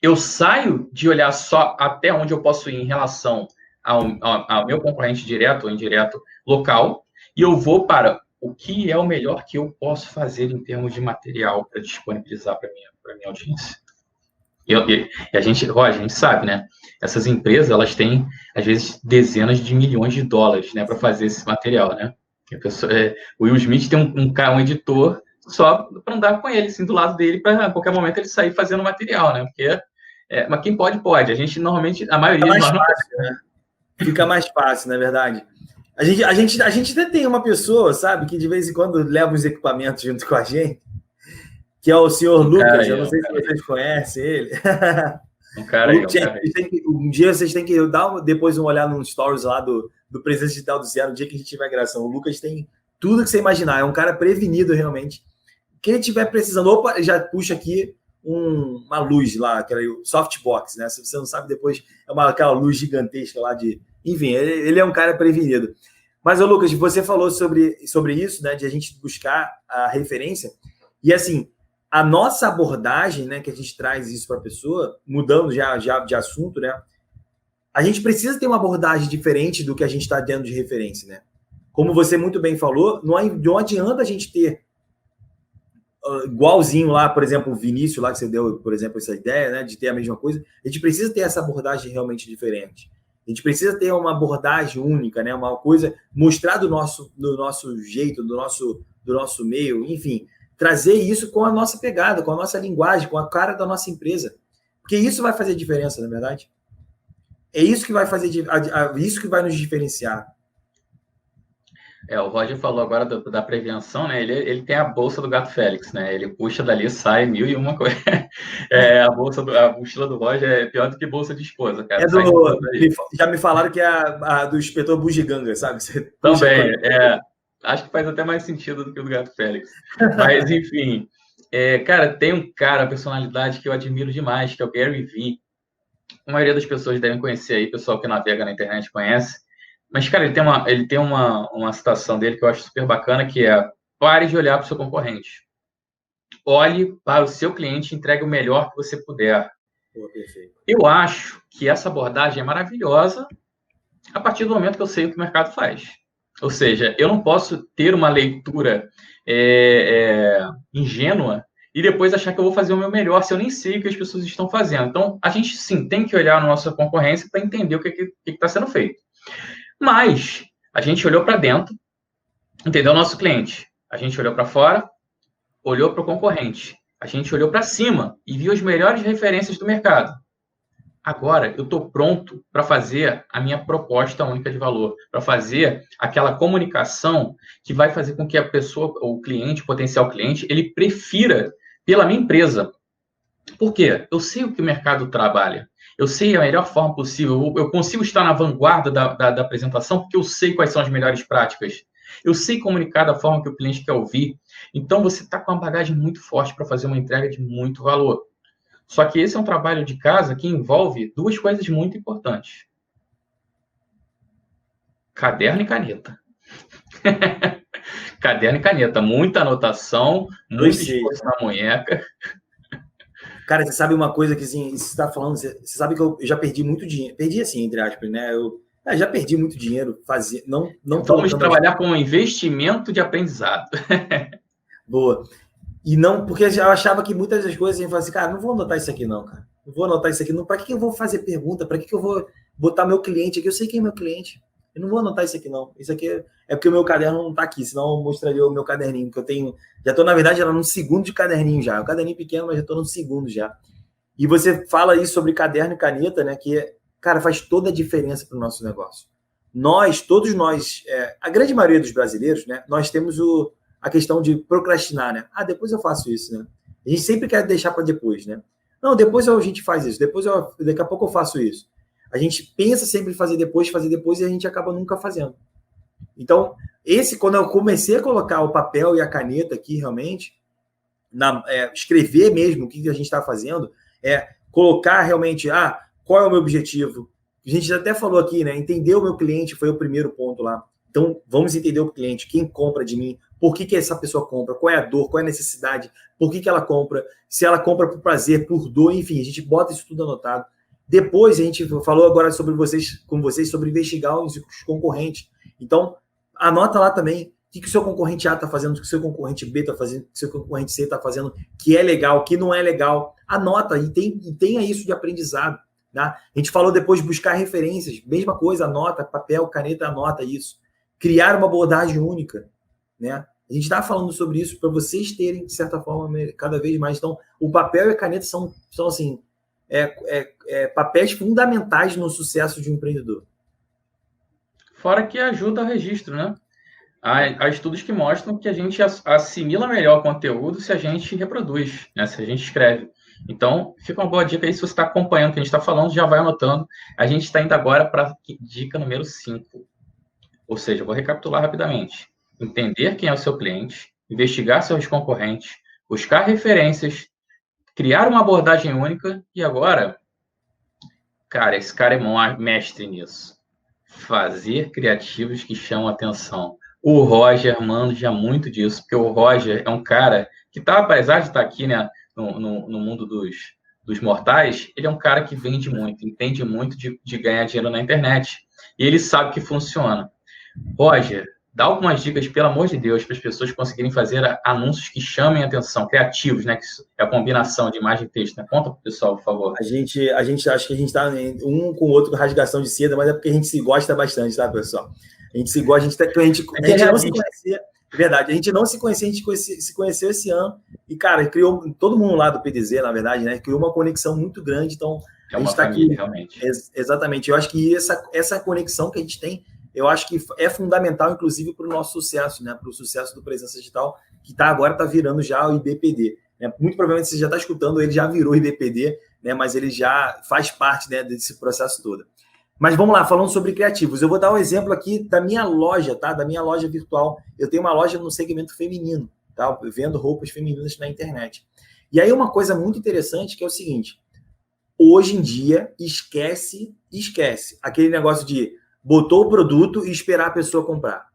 eu saio de olhar só até onde eu posso ir em relação ao meu concorrente direto ou indireto local, e eu vou para o que é o melhor que eu posso fazer em termos de material para disponibilizar para minha audiência. E a gente sabe, né? Essas empresas, elas têm, às vezes, dezenas de milhões de dólares, né, para fazer esse material, né? O Will Smith tem um editor só para andar com ele, assim, do lado dele, para a qualquer momento ele sair fazendo material, né? Porque, mas quem pode. A gente, normalmente, a maioria de nós fácil, né? Fica mais fácil, não é verdade? A gente até tem uma pessoa, sabe, que de vez em quando leva os equipamentos junto com a gente, que é o senhor Lucas. Eu não sei se vocês conhecem ele. Um dia vocês têm que dar depois uma olhada nos stories lá do Presença Digital do Zero, no dia que a gente tiver gravação. O Lucas tem tudo que você imaginar, é um cara prevenido realmente. Quem estiver precisando, opa, já puxa aqui uma luz lá, aquela softbox, né? Se você não sabe, depois aquela luz gigantesca lá de... Enfim, ele é um cara prevenido. Mas, Lucas, você falou sobre isso, né? De a gente buscar a referência. E, assim, a nossa abordagem, né? Que a gente traz isso para a pessoa, mudando já de assunto, né? A gente precisa ter uma abordagem diferente do que a gente está dando de referência, né? Como você muito bem falou, não adianta a gente ter igualzinho lá, por exemplo, o Vinícius lá, que você deu, por exemplo, essa ideia, né? De ter a mesma coisa. A gente precisa ter essa abordagem realmente diferente. A gente precisa ter uma abordagem única, né? Uma coisa, mostrar do nosso jeito, do nosso meio, enfim, trazer isso com a nossa pegada, com a nossa linguagem, com a cara da nossa empresa. Porque isso vai fazer diferença, na verdade. É isso que vai fazer, isso que vai nos diferenciar. O Roger falou agora da prevenção, né? Ele tem a bolsa do Gato Félix, né? Ele puxa dali, sai 1001 coisa. A mochila do Roger é pior do que bolsa de esposa, cara. Já me falaram que é a do inspetor Bugiganga, sabe? Você também, acho que faz até mais sentido do que o do Gato Félix. Mas, enfim, cara, tem a personalidade que eu admiro demais, que é o Gary Vee. A maioria das pessoas devem conhecer aí, pessoal que navega na internet conhece. Mas, cara, ele tem uma citação dele que eu acho super bacana, que é: pare de olhar para o seu concorrente. Olhe para o seu cliente e entregue o melhor que você puder. Perfeito. Eu acho que essa abordagem é maravilhosa a partir do momento que eu sei o que o mercado faz. Ou seja, eu não posso ter uma leitura ingênua e depois achar que eu vou fazer o meu melhor se eu nem sei o que as pessoas estão fazendo. Então, a gente, sim, tem que olhar a nossa concorrência para entender o que está sendo feito. Mas a gente olhou para dentro, entendeu o nosso cliente. A gente olhou para fora, olhou para o concorrente. A gente olhou para cima e viu as melhores referências do mercado. Agora, eu estou pronto para fazer a minha proposta única de valor, para fazer aquela comunicação que vai fazer com que a pessoa, o cliente, o potencial cliente, ele prefira pela minha empresa. Por quê? Eu sei o que o mercado trabalha. Eu sei a melhor forma possível, eu consigo estar na vanguarda da apresentação porque eu sei quais são as melhores práticas. Eu sei comunicar da forma que o cliente quer ouvir. Então, você está com uma bagagem muito forte para fazer uma entrega de muito valor. Só que esse é um trabalho de casa que envolve duas coisas muito importantes. Caderno e caneta. Caderno e caneta. Muita anotação, muito esforço na munheca. Cara, você sabe uma coisa que assim, você está falando, você sabe que eu já perdi muito dinheiro. Perdi assim, entre aspas, né? Eu já perdi muito dinheiro fazendo. Não vamos trabalhar com um investimento de aprendizado. Boa. E não, porque eu achava que muitas das coisas, a gente fala assim, cara, não vou anotar isso aqui não, cara. Não vou anotar isso aqui não. Para que eu vou fazer pergunta? Para que eu vou botar meu cliente aqui? Eu sei quem é meu cliente. Eu não vou anotar isso aqui não. Isso aqui é porque o meu caderno não está aqui, senão eu mostraria o meu caderninho, que eu tenho. Já estou, na verdade, no segundo de caderninho já. É um caderninho pequeno, mas já estou no segundo já. E você fala aí sobre caderno e caneta, né? Que, cara, faz toda a diferença para o nosso negócio. Todos nós, a grande maioria dos brasileiros, né? Nós temos a questão de procrastinar, né? Ah, depois eu faço isso, né? A gente sempre quer deixar para depois, né? Não, depois a gente faz isso, daqui a pouco eu faço isso. A gente pensa sempre em fazer depois, e a gente acaba nunca fazendo. Então, quando eu comecei a colocar o papel e a caneta aqui, realmente, escrever mesmo o que a gente está fazendo, colocar realmente, qual é o meu objetivo? A gente até falou aqui, né? Entender o meu cliente foi o primeiro ponto lá. Então, vamos entender o cliente, quem compra de mim, por que essa pessoa compra, qual é a dor, qual é a necessidade, por que ela compra, se ela compra por prazer, por dor, enfim, a gente bota isso tudo anotado. Depois, a gente falou agora com vocês sobre investigar os concorrentes. Então, anota lá também o que o seu concorrente A está fazendo, o que o seu concorrente B está fazendo, o que o seu concorrente C está fazendo, que é legal, que não é legal. Anota e tenha isso de aprendizado. Tá? A gente falou depois de buscar referências, mesma coisa, anota, papel, caneta, anota isso. Criar uma abordagem única. Né? A gente está falando sobre isso para vocês terem, de certa forma, cada vez mais. Então, o papel e a caneta são assim, papéis fundamentais no sucesso de um empreendedor. Fora que ajuda o registro, né? Há estudos que mostram que a gente assimila melhor o conteúdo se a gente reproduz, né? Se a gente escreve. Então, fica uma boa dica aí, se você está acompanhando o que a gente está falando, já vai anotando. A gente está indo agora para dica número 5. Ou seja, eu vou recapitular rapidamente. Entender quem é o seu cliente, investigar seus concorrentes, buscar referências, criar uma abordagem única e agora, cara, esse cara é mestre nisso. Fazer criativos que chamam atenção. O Roger manja muito disso, porque o Roger é um cara que tá, apesar de estar aqui, né, no mundo dos mortais, ele é um cara que vende muito, entende muito de ganhar dinheiro na internet. E ele sabe que funciona. Roger, dá algumas dicas, pelo amor de Deus, para as pessoas conseguirem fazer anúncios que chamem atenção, criativos, né? Que é a combinação de imagem e texto, né? Conta para o pessoal, por favor. A gente acha que a gente está um com o outro com rasgação de seda, mas é porque a gente se gosta bastante, tá, pessoal? A gente se gosta, a gente não se conhecia, verdade, a gente não se conhecia, a gente se conheceu esse ano e, cara, criou todo mundo lá do PDZ, na verdade, né? Criou uma conexão muito grande, então a gente está aqui. Realmente. Exatamente, eu acho que essa conexão que a gente tem, eu acho que é fundamental, inclusive, para o nosso sucesso, né? Para o sucesso do Presença Digital, que agora está virando já o IBPD. Né? Muito provavelmente você já está escutando, ele já virou IBPD, né? Mas ele já faz parte, né, desse processo todo. Mas vamos lá, falando sobre criativos. Eu vou dar um exemplo aqui da minha loja, tá? Da minha loja virtual. Eu tenho uma loja no segmento feminino, tá? Eu vendo roupas femininas na internet. E aí uma coisa muito interessante que é o seguinte: hoje em dia, esquece aquele negócio de botou o produto e esperar a pessoa comprar.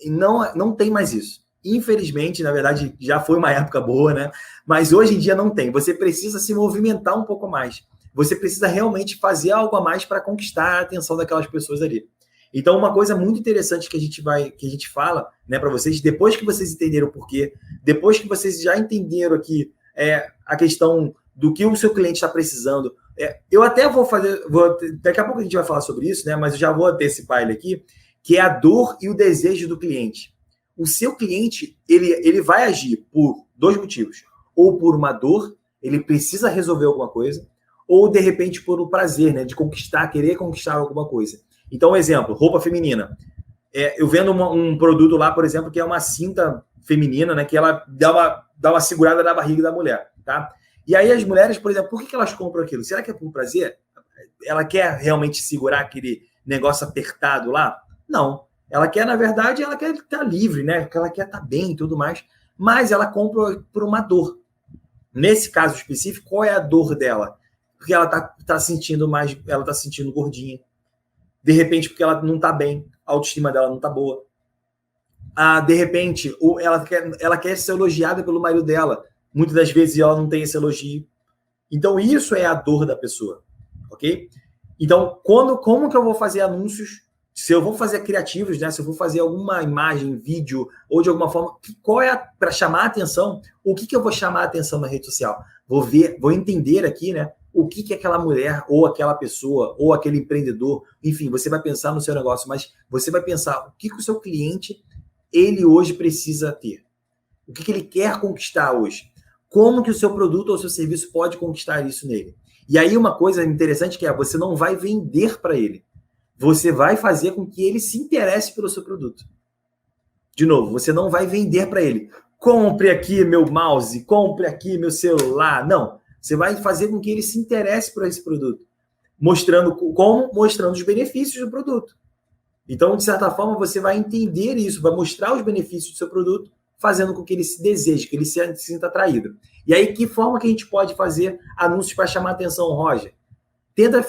Não tem mais isso. Infelizmente, na verdade, já foi uma época boa, né? Mas hoje em dia não tem. Você precisa se movimentar um pouco mais. Você precisa realmente fazer algo a mais para conquistar a atenção daquelas pessoas ali. Então, uma coisa muito interessante que a gente fala, né, para vocês, depois que vocês entenderam o porquê, depois que vocês já entenderam aqui a questão do que o seu cliente está precisando, eu até daqui a pouco a gente vai falar sobre isso, né? Mas eu já vou antecipar ele aqui, que é a dor e o desejo do cliente. O seu cliente, ele vai agir por dois motivos. Ou por uma dor, ele precisa resolver alguma coisa, ou, de repente, por um prazer, né, de querer conquistar alguma coisa. Então, um exemplo, roupa feminina. Eu vendo um produto lá, por exemplo, que é uma cinta feminina, né, que ela dá uma segurada na barriga da mulher, tá? E aí as mulheres, por exemplo, por que elas compram aquilo? Será que é por prazer? Ela quer realmente segurar aquele negócio apertado lá? Não. Ela quer, na verdade, ela quer estar livre, né? Ela quer estar bem e tudo mais, mas ela compra por uma dor. Nesse caso específico, qual é a dor dela? Porque ela tá sentindo ela tá sentindo gordinha. De repente, porque ela não tá bem, a autoestima dela não tá boa. De repente, ela quer ser elogiada pelo marido dela. Muitas das vezes ela não tem esse elogio. Então, isso é a dor da pessoa, ok? Então, como que eu vou fazer anúncios? Se eu vou fazer criativos, né? Se eu vou fazer alguma imagem, vídeo, ou de alguma forma, qual é para chamar a atenção? O que eu vou chamar a atenção na rede social? Vou entender aqui, né? O que aquela mulher, ou aquela pessoa, ou aquele empreendedor, enfim, você vai pensar no seu negócio, mas você vai pensar o que o seu cliente, ele hoje precisa ter. O que ele quer conquistar hoje. Como que o seu produto ou o seu serviço pode conquistar isso nele. E aí uma coisa interessante que você não vai vender para ele. Você vai fazer com que ele se interesse pelo seu produto. De novo, você não vai vender para ele. Compre aqui meu mouse, compre aqui meu celular. Não. Você vai fazer com que ele se interesse por esse produto. Mostrando os benefícios do produto. Então, de certa forma, você vai entender isso, vai mostrar os benefícios do seu produto, fazendo com que ele se deseje, que ele se sinta atraído. E aí, que forma que a gente pode fazer anúncios para chamar a atenção, Roger? Tenta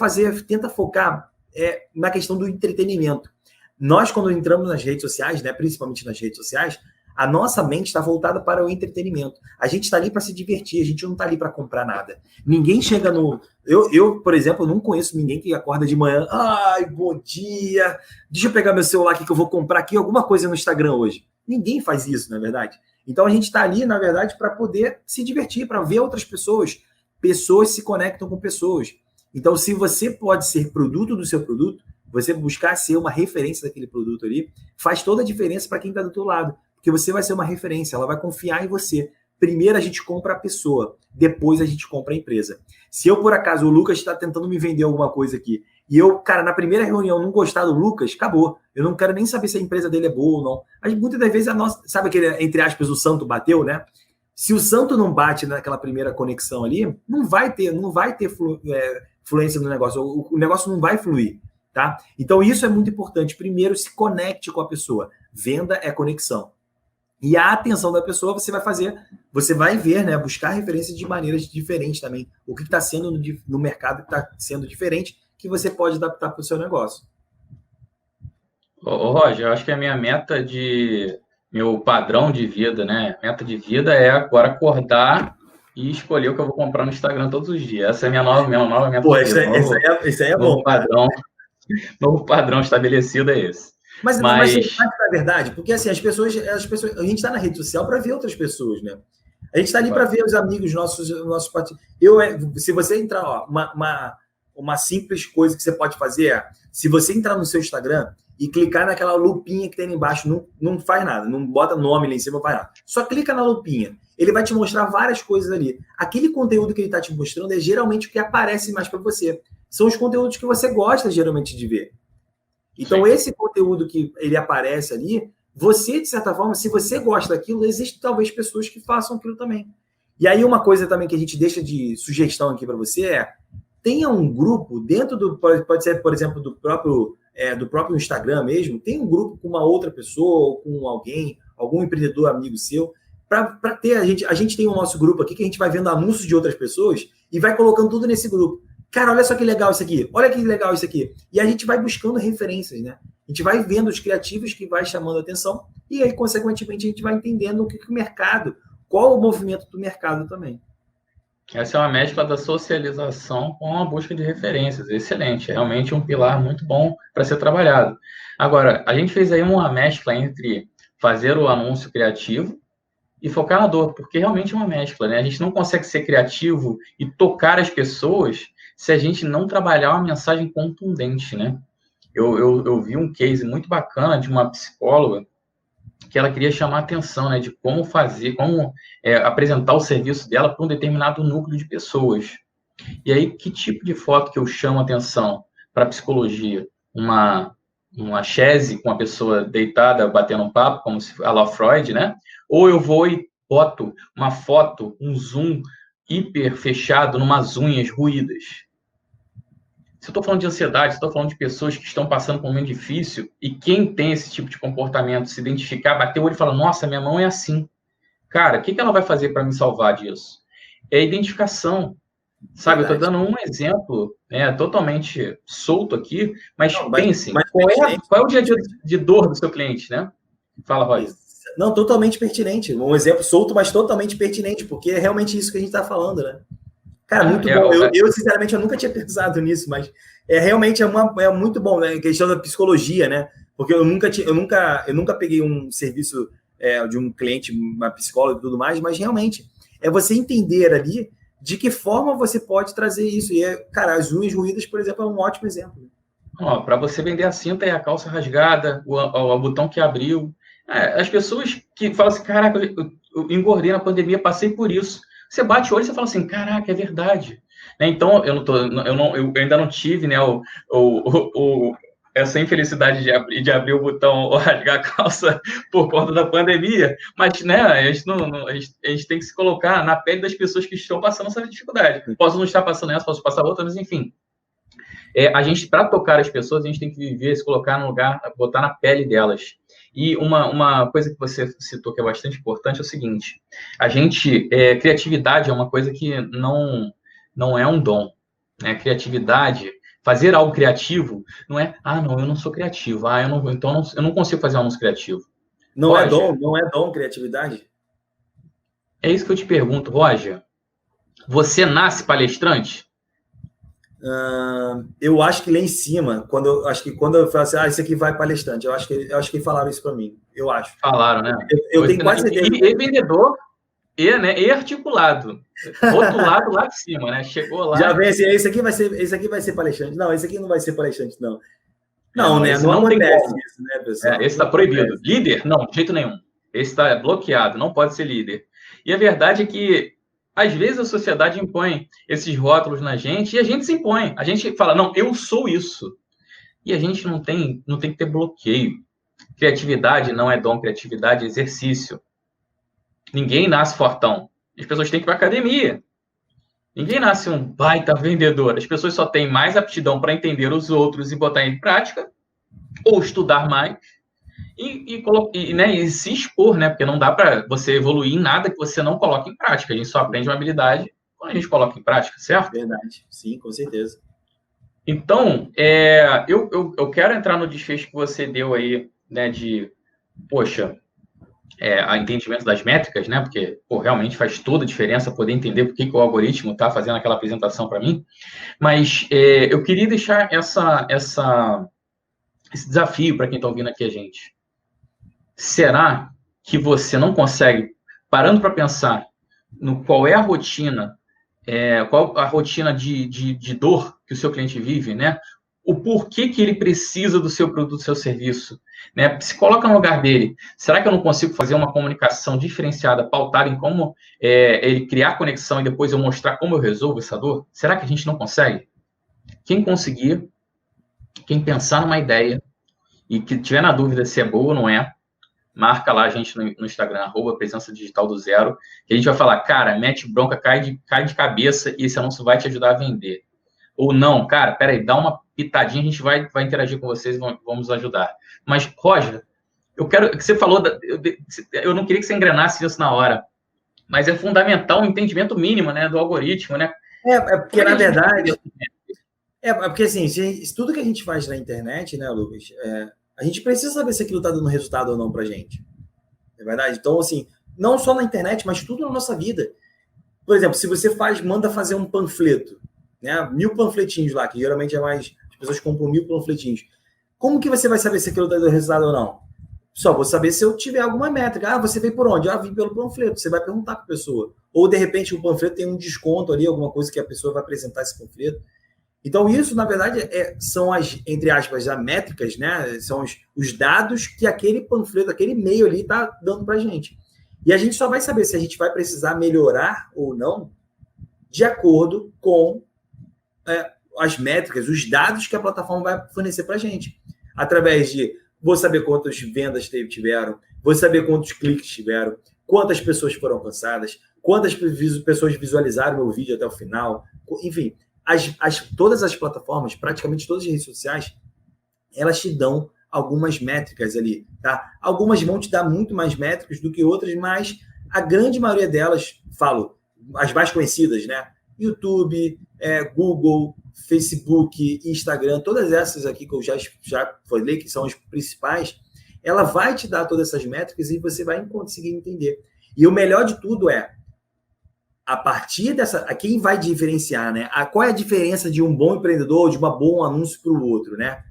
focar na questão do entretenimento. Nós, quando entramos nas redes sociais, né, principalmente nas redes sociais, a nossa mente está voltada para o entretenimento. A gente está ali para se divertir, a gente não está ali para comprar nada. Ninguém chega no... Eu, por exemplo, não conheço ninguém que acorda de manhã, ai, bom dia, deixa eu pegar meu celular aqui que eu vou comprar aqui alguma coisa no Instagram hoje. Ninguém faz isso, não é verdade? Então a gente está ali, na verdade, para poder se divertir, para ver outras pessoas. Pessoas se conectam com pessoas. Então, se você pode ser produto do seu produto, você buscar ser uma referência daquele produto ali, faz toda a diferença para quem está do outro lado. Porque você vai ser uma referência, ela vai confiar em você. Primeiro a gente compra a pessoa, depois a gente compra a empresa. Se eu, por acaso, o Lucas está tentando me vender alguma coisa aqui, e eu, cara, na primeira reunião não gostar do Lucas, acabou. Eu não quero nem saber se a empresa dele é boa ou não. Mas muitas das vezes a nossa, sabe aquele, entre aspas, o santo bateu, né? Se o santo não bate naquela primeira conexão ali, não vai ter fluência no negócio, o negócio não vai fluir, tá? Então isso é muito importante. Primeiro, se conecte com a pessoa. Venda é conexão. E a atenção da pessoa você vai ver, né? Buscar referências de maneiras diferentes também. O que está sendo no mercado que está sendo diferente, que você pode adaptar para o seu negócio. Ô, Roger, eu acho que a minha meta meu padrão de vida, né? Meta de vida é agora acordar e escolher o que eu vou comprar no Instagram todos os dias. Essa é a minha nova meta de vida. Isso aí é bom. Novo padrão estabelecido é esse. Mas na verdade, porque assim, as pessoas, a gente está na rede social para ver outras pessoas, né? A gente está ali para ver os amigos nossos partidos. Se você entrar, ó, uma simples coisa que você pode fazer é, se você entrar no seu Instagram e clicar naquela lupinha que tem ali embaixo, não faz nada, não bota nome lá em cima, não faz nada. Só clica na lupinha. Ele vai te mostrar várias coisas ali. Aquele conteúdo que ele está te mostrando é geralmente o que aparece mais para você. São os conteúdos que você gosta geralmente de ver. Então, esse conteúdo que ele aparece ali, você, de certa forma, se você gosta daquilo, existem talvez pessoas que façam aquilo também. E aí, uma coisa também que a gente deixa de sugestão aqui para você é, tenha um grupo dentro pode ser, por exemplo, do próprio Instagram mesmo, tem um grupo com uma outra pessoa, ou com algum empreendedor amigo seu, para ter, a gente tem o nosso grupo aqui, que a gente vai vendo anúncios de outras pessoas e vai colocando tudo nesse grupo. Cara, olha só que legal isso aqui. Olha que legal isso aqui. E a gente vai buscando referências, né? A gente vai vendo os criativos que vai chamando a atenção e aí, consequentemente, a gente vai entendendo o que o mercado, qual o movimento do mercado também. Essa é uma mescla da socialização com a busca de referências. Excelente. É realmente um pilar muito bom para ser trabalhado. Agora, a gente fez aí uma mescla entre fazer o anúncio criativo e focar na dor, porque realmente é uma mescla, né? A gente não consegue ser criativo e tocar as pessoas se a gente não trabalhar uma mensagem contundente, né? Eu vi um case muito bacana de uma psicóloga que ela queria chamar a atenção, né, de como apresentar o serviço dela para um determinado núcleo de pessoas. E aí, que tipo de foto que eu chamo a atenção para a psicologia? Uma chaise com a pessoa deitada, batendo um papo, como se a la Freud, né? Ou eu vou e boto uma foto, um zoom hiper fechado, numas unhas ruídas. Se eu estou falando de ansiedade, se eu estou falando de pessoas que estão passando por um momento difícil, e quem tem esse tipo de comportamento, se identificar, bater o olho e falar, nossa, minha mão é assim. Cara, o que ela vai fazer para me salvar disso? É a identificação. Sabe, verdade. Eu estou dando um exemplo, né, totalmente solto aqui, mas pensem, qual é o dia de dor do seu cliente, né? Fala, Roger. Não, totalmente pertinente. Um exemplo solto, mas totalmente pertinente, porque é realmente isso que a gente está falando, né? Cara, muito bom. Eu, sinceramente, eu nunca tinha pensado nisso, mas realmente é muito bom, né? A questão da psicologia, né? Porque eu nunca peguei um serviço de um cliente, uma psicóloga e tudo mais, mas realmente é você entender ali de que forma você pode trazer isso. E, cara, as unhas ruídas, por exemplo, é um ótimo exemplo. Para você vender a cinta e a calça rasgada, o botão que abriu. As pessoas que falam assim, caraca, eu engordei na pandemia, passei por isso. Você bate o olho e você fala assim, caraca, é verdade. Né? Então, eu ainda não tive, né, essa infelicidade de abrir o botão ou rasgar a calça por conta da pandemia, mas, né, a gente tem que se colocar na pele das pessoas que estão passando essa dificuldade. Posso não estar passando essa, posso passar outra, mas enfim. A gente, para tocar as pessoas, a gente tem que viver, se colocar no lugar, botar na pele delas. E uma coisa que você citou que é bastante importante é o seguinte: criatividade é uma coisa que não é um dom, né? Criatividade, fazer algo criativo, não é, não, eu não sou criativo, eu não consigo fazer algo criativo. Não Roger, não é dom criatividade? É isso que eu te pergunto, Roger. Você nasce palestrante? Eu acho que lá em cima, quando eu falo assim, isso aqui vai palestrante, eu acho que falaram isso para mim, eu acho. Falaram, né? Eu tenho quase certeza. E vendedor, e articulado. Outro lado lá de cima, né? Chegou lá. Já vem assim, esse aqui vai ser palestrante. Não, esse aqui não vai ser palestrante, não. Não, né? Não acontece isso, né, pessoal? Esse está proibido. Líder? Não, de jeito nenhum. Esse está bloqueado, não pode ser líder. E a verdade é que às vezes a sociedade impõe esses rótulos na gente e a gente se impõe. A gente fala, não, eu sou isso. E a gente não tem que ter bloqueio. Criatividade não é dom, criatividade é exercício. Ninguém nasce fortão. As pessoas têm que ir para a academia. Ninguém nasce um baita vendedor. As pessoas só têm mais aptidão para entender os outros e botar em prática, ou estudar mais, e se expor, né? Porque não dá para você evoluir em nada que você não coloque em prática. A gente só aprende uma habilidade quando a gente coloca em prática, certo? Verdade, sim, com certeza. Então, eu quero entrar no desfecho que você deu aí, né, de, poxa, a entendimento das métricas, né, porque, realmente faz toda a diferença poder entender por que o algoritmo está fazendo aquela apresentação para mim, mas eu queria deixar esse desafio para quem está ouvindo aqui a gente. Será que você não consegue, parando para pensar no qual é a rotina, qual a rotina de dor que o seu cliente vive, né? O porquê que ele precisa do seu produto, do seu serviço, né? Se coloca no lugar dele. Será que eu não consigo fazer uma comunicação diferenciada, pautada em como ele criar conexão e depois eu mostrar como eu resolvo essa dor? Será que a gente não consegue? Quem conseguir, quem pensar numa ideia e que tiver na dúvida se é boa ou não é, marca lá a gente no Instagram, @presença digital do zero, que a gente vai falar, cara, mete bronca, cai de cabeça e esse anúncio vai te ajudar a vender. Ou não, cara, peraí, dá uma pitadinha, a gente vai interagir com vocês e vamos ajudar. Mas, Roger, eu quero que você falou, eu não queria que você engrenasse isso na hora, mas é fundamental o entendimento mínimo, né, do algoritmo, né? Porque, na verdade, porque assim, tudo que a gente faz na internet, né, Lucas, a gente precisa saber se aquilo está dando resultado ou não para a gente. É verdade? Então, assim, não só na internet, mas tudo na nossa vida. Por exemplo, se você manda fazer um panfleto, né? 1000 panfletinhos lá, que geralmente as pessoas compram 1000 panfletinhos. Como que você vai saber se aquilo está dando resultado ou não? Só vou saber se eu tiver alguma métrica. Você veio por onde? Vim pelo panfleto. Você vai perguntar para a pessoa. Ou, de repente, o panfleto tem um desconto ali, alguma coisa que a pessoa vai apresentar esse panfleto. Então, isso, na verdade, são as, entre aspas, as métricas, né? São os dados que aquele panfleto, aquele e-mail ali está dando para a gente. E a gente só vai saber se a gente vai precisar melhorar ou não de acordo com as métricas, os dados que a plataforma vai fornecer para a gente. Através de, vou saber quantas vendas tiveram, vou saber quantos cliques tiveram, quantas pessoas foram alcançadas, quantas pessoas visualizaram meu vídeo até o final, enfim... todas as plataformas, praticamente todas as redes sociais, elas te dão algumas métricas ali, tá? Algumas vão te dar muito mais métricas do que outras, mas a grande maioria delas, as mais conhecidas, né? YouTube, Google, Facebook, Instagram, todas essas aqui que eu já falei, que são as principais, ela vai te dar todas essas métricas e você vai conseguir entender. E o melhor de tudo a partir dessa... Quem vai diferenciar, né? Qual é a diferença de um bom empreendedor, de um bom anúncio para o outro, né?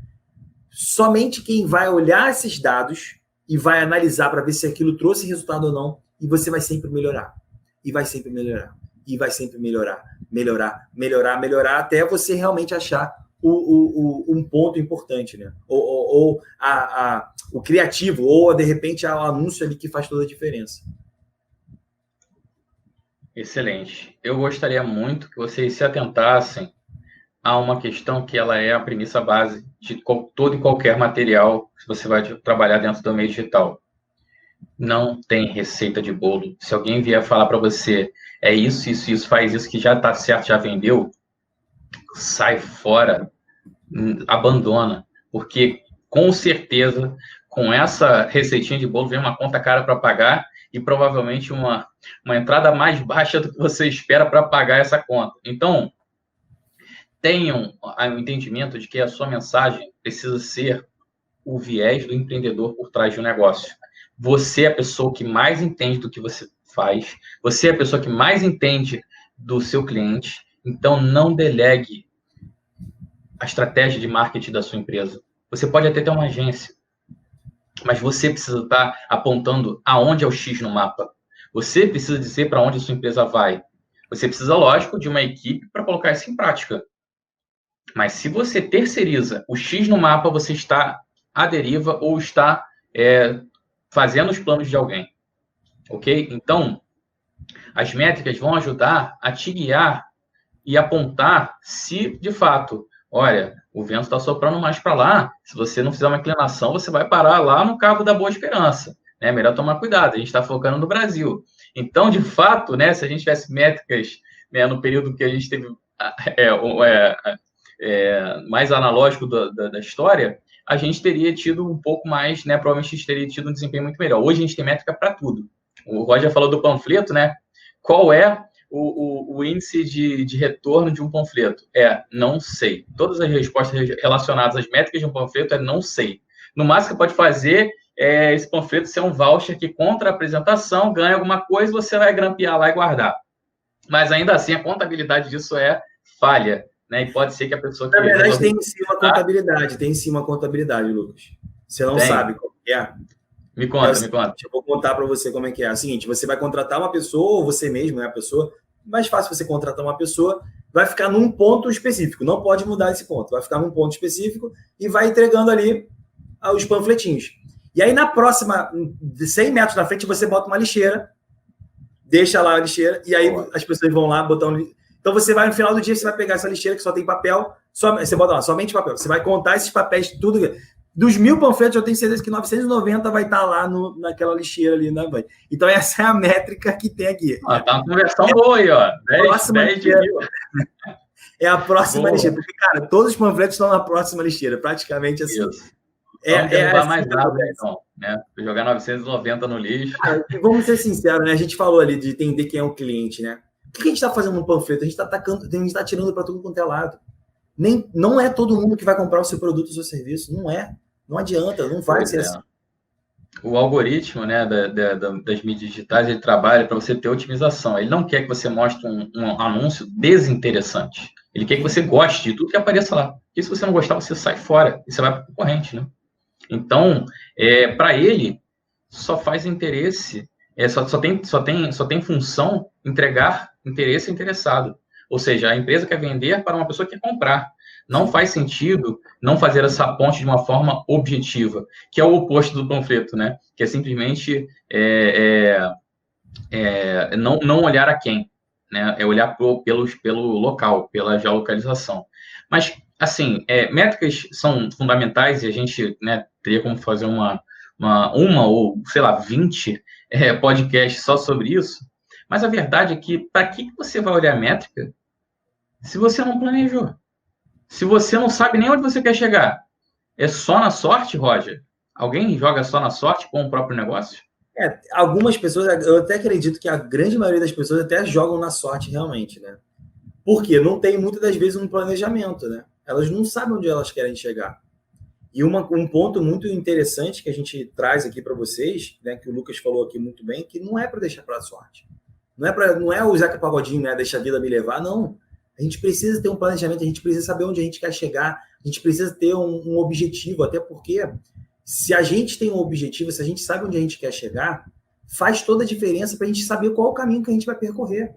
Somente quem vai olhar esses dados e vai analisar para ver se aquilo trouxe resultado ou não, e você vai sempre melhorar. E vai sempre melhorar. E vai sempre melhorar. Melhorar, até você realmente achar um ponto importante, né? Ou o criativo, ou, de repente, o anúncio ali que faz toda a diferença. Excelente. Eu gostaria muito que vocês se atentassem há uma questão que ela é a premissa base de todo e qualquer material que você vai trabalhar dentro do meio digital. Não tem receita de bolo. Se alguém vier falar para você, é isso, isso, isso, faz isso que já está certo, já vendeu, sai fora, abandona, porque com certeza, com essa receitinha de bolo, vem uma conta cara para pagar e provavelmente uma entrada mais baixa do que você espera para pagar essa conta. Então, tenham o entendimento de que a sua mensagem precisa ser o viés do empreendedor por trás de um negócio. Você é a pessoa que mais entende do que você faz, você é a pessoa que mais entende do seu cliente, então não delegue a estratégia de marketing da sua empresa. Você pode até ter uma agência, mas você precisa estar apontando aonde é o X no mapa. Você precisa dizer para onde a sua empresa vai. Você precisa, lógico, de uma equipe para colocar isso em prática. Mas se você terceiriza o X no mapa, você está à deriva ou está fazendo os planos de alguém. Ok? Então, as métricas vão ajudar a te guiar e apontar se, de fato, olha, o vento está soprando mais para lá, se você não fizer uma inclinação, você vai parar lá no Cabo da Boa Esperança. É melhor tomar cuidado, a gente está focando no Brasil. Então, de fato, né, se a gente tivesse métricas, né, no período que a gente teve mais analógico da história, a gente teria tido um pouco mais, né, provavelmente a gente teria tido um desempenho muito melhor. Hoje a gente tem métrica para tudo. O Roger falou do panfleto, né? Qual é o índice de retorno de um panfleto? Não sei. Todas as respostas relacionadas às métricas de um panfleto não sei. No máximo que pode fazer esse panfleto ser um voucher que contra a apresentação ganha alguma coisa, você vai grampear lá e guardar. Mas ainda assim, a contabilidade disso é falha, né? E pode ser que a pessoa... Na verdade, tem em sim uma contabilidade, Lucas. Você não sabe qual que é. Me conta, me conta. Eu vou contar para você como é que é. É o seguinte, você vai contratar uma pessoa, ou você mesmo, né, a pessoa, mais fácil você contratar uma pessoa, vai ficar num ponto específico, não pode mudar esse ponto, vai ficar num ponto específico e vai entregando ali os panfletinhos. E aí, na próxima, 100 metros na frente, você bota uma lixeira, deixa lá a lixeira, e aí as pessoas vão lá, botar um... Então, você vai, no final do dia, você vai pegar essa lixeira que só tem papel, você bota lá, somente papel. Você vai contar esses papéis, tudo... Dos 1.000 panfletos, eu tenho certeza que 990 vai estar lá naquela lixeira ali na banha. Então, essa é a métrica que tem aqui. Tá uma conversão boa aí, ó. 10 de mil. É a próxima lixeira. Porque, cara, todos os panfletos estão na próxima lixeira. Praticamente assim. Isso. Vamos derrubar mais rápido, então. Né? Jogar 990 no lixo. Cara, vamos ser sinceros, né? A gente falou ali de entender quem é o cliente, né? O que a gente está fazendo no panfleto? A gente está atacando, a gente está tirando para tudo quanto é lado. Não é todo mundo que vai comprar o seu produto ou o seu serviço. Não é. Não adianta, não vai ser assim. O algoritmo, né, das mídias digitais, ele trabalha para você ter otimização. Ele não quer que você mostre um anúncio desinteressante. Ele quer que você goste de tudo que apareça lá. E se você não gostar, você sai fora e você vai para o concorrente, né? Então, para ele, só faz interesse, só tem função entregar interesse interessado. Ou seja, a empresa quer vender para uma pessoa que quer comprar. Não faz sentido não fazer essa ponte de uma forma objetiva, que é o oposto do panfleto, né? Que é simplesmente não olhar a quem, né? É olhar pelo local, pela geolocalização. Mas, assim, métricas são fundamentais e a gente, né, teria como fazer uma ou, sei lá, 20 podcasts só sobre isso. Mas a verdade é que, para que você vai olhar métrica se você não planejou? Se você não sabe nem onde você quer chegar, é só na sorte, Roger? Alguém joga só na sorte com o próprio negócio? Algumas pessoas, eu até acredito que a grande maioria das pessoas até jogam na sorte realmente, né? Porque não tem muitas das vezes um planejamento, né? Elas não sabem onde elas querem chegar. E um ponto muito interessante que a gente traz aqui para vocês, né, que o Lucas falou aqui muito bem, que não é para deixar para a sorte. Não é o Zeca Pagodinho, né? Deixa a vida me levar, não. A gente precisa ter um planejamento, a gente precisa saber onde a gente quer chegar, a gente precisa ter um objetivo, até porque se a gente tem um objetivo, se a gente sabe onde a gente quer chegar, faz toda a diferença para a gente saber qual é o caminho que a gente vai percorrer.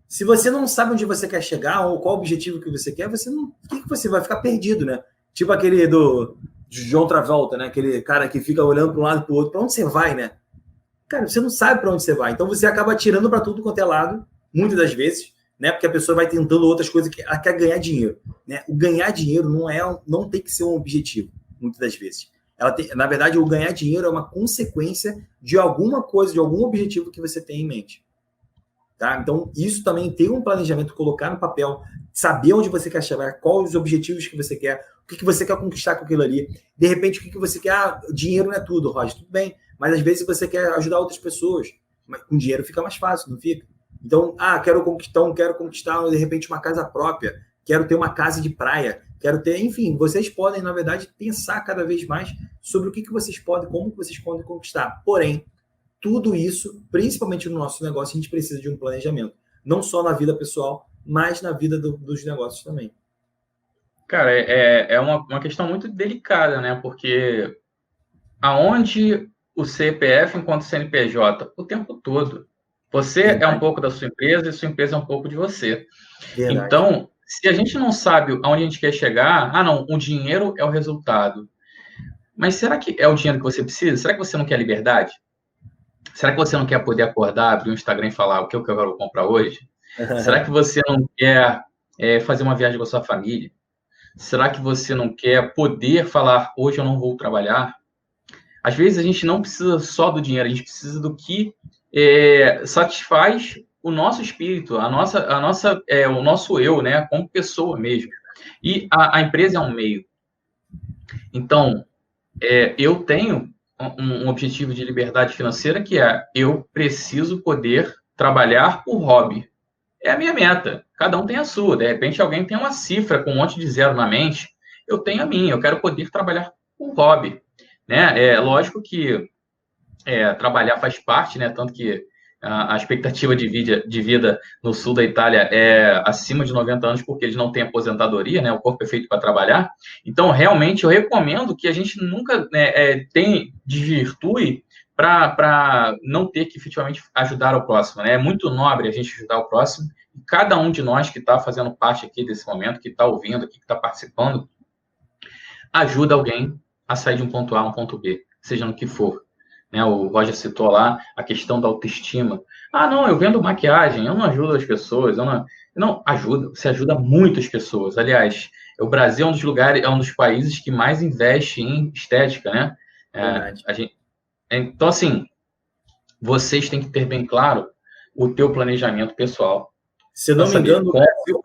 Se você não sabe onde você quer chegar, ou qual o objetivo que você quer, o que você vai ficar perdido, né? Tipo aquele de João Travolta, né? Aquele cara que fica olhando para um lado e para o outro. Para onde você vai, né? Cara, você não sabe para onde você vai. Então você acaba atirando para tudo quanto é lado, muitas das vezes, né? Porque a pessoa vai tentando outras coisas que ela quer ganhar dinheiro, né? O ganhar dinheiro não tem que ser um objetivo, muitas das vezes. Na verdade, o ganhar dinheiro é uma consequência de alguma coisa, de algum objetivo que você tem em mente. Tá? Então, isso também tem um planejamento, colocar no papel, saber onde você quer chegar, quais os objetivos que você quer, o que você quer conquistar com aquilo ali. De repente, o que você quer? Ah, dinheiro não é tudo, Roger, tudo bem. Mas às vezes você quer ajudar outras pessoas. Mas com dinheiro fica mais fácil, não fica? Então, quero conquistar, de repente, uma casa própria, quero ter uma casa de praia, quero ter, enfim, vocês podem, na verdade, pensar cada vez mais sobre o que vocês podem, como que vocês podem conquistar. Porém, tudo isso, principalmente no nosso negócio, a gente precisa de um planejamento. Não só na vida pessoal, mas na vida dos negócios também. Cara, é uma questão muito delicada, né? Porque aonde o CPF enquanto CNPJ? O tempo todo. Você é um pouco da sua empresa e sua empresa é um pouco de você. Verdade. Então, se a gente não sabe aonde a gente quer chegar, não, o dinheiro é o resultado. Mas será que é o dinheiro que você precisa? Será que você não quer liberdade? Será que você não quer poder acordar, abrir o Instagram e falar o que eu quero comprar hoje? Será que você não quer fazer uma viagem com a sua família? Será que você não quer poder falar, hoje eu não vou trabalhar? Às vezes a gente não precisa só do dinheiro, a gente precisa do que satisfaz o nosso espírito, o nosso eu, né, como pessoa mesmo. E a empresa é um meio. Então, eu tenho um objetivo de liberdade financeira que eu preciso poder trabalhar por hobby. É a minha meta. Cada um tem a sua. De repente, alguém tem uma cifra com um monte de zero na mente. Eu tenho a minha. Eu quero poder trabalhar por hobby. Né? É lógico que trabalhar faz parte, né? Tanto que a expectativa de vida no sul da Itália é acima de 90 anos, porque eles não têm aposentadoria, né? O corpo é feito para trabalhar. Então, realmente, eu recomendo que a gente nunca desvirtue para não ter que efetivamente ajudar o próximo, né? É muito nobre a gente ajudar o próximo. E cada um de nós que está fazendo parte aqui desse momento, que está ouvindo aqui, que está participando, ajuda alguém a sair de um ponto A a um ponto B, seja no que for. Né, o Roger citou lá a questão da autoestima. Não, eu vendo maquiagem, eu não ajudo as pessoas, não ajuda, você ajuda muitas pessoas. Aliás, o Brasil é um dos países que mais investe em estética, né? Então, assim, vocês têm que ter bem claro o teu planejamento pessoal. Se eu não me engano, o Brasil,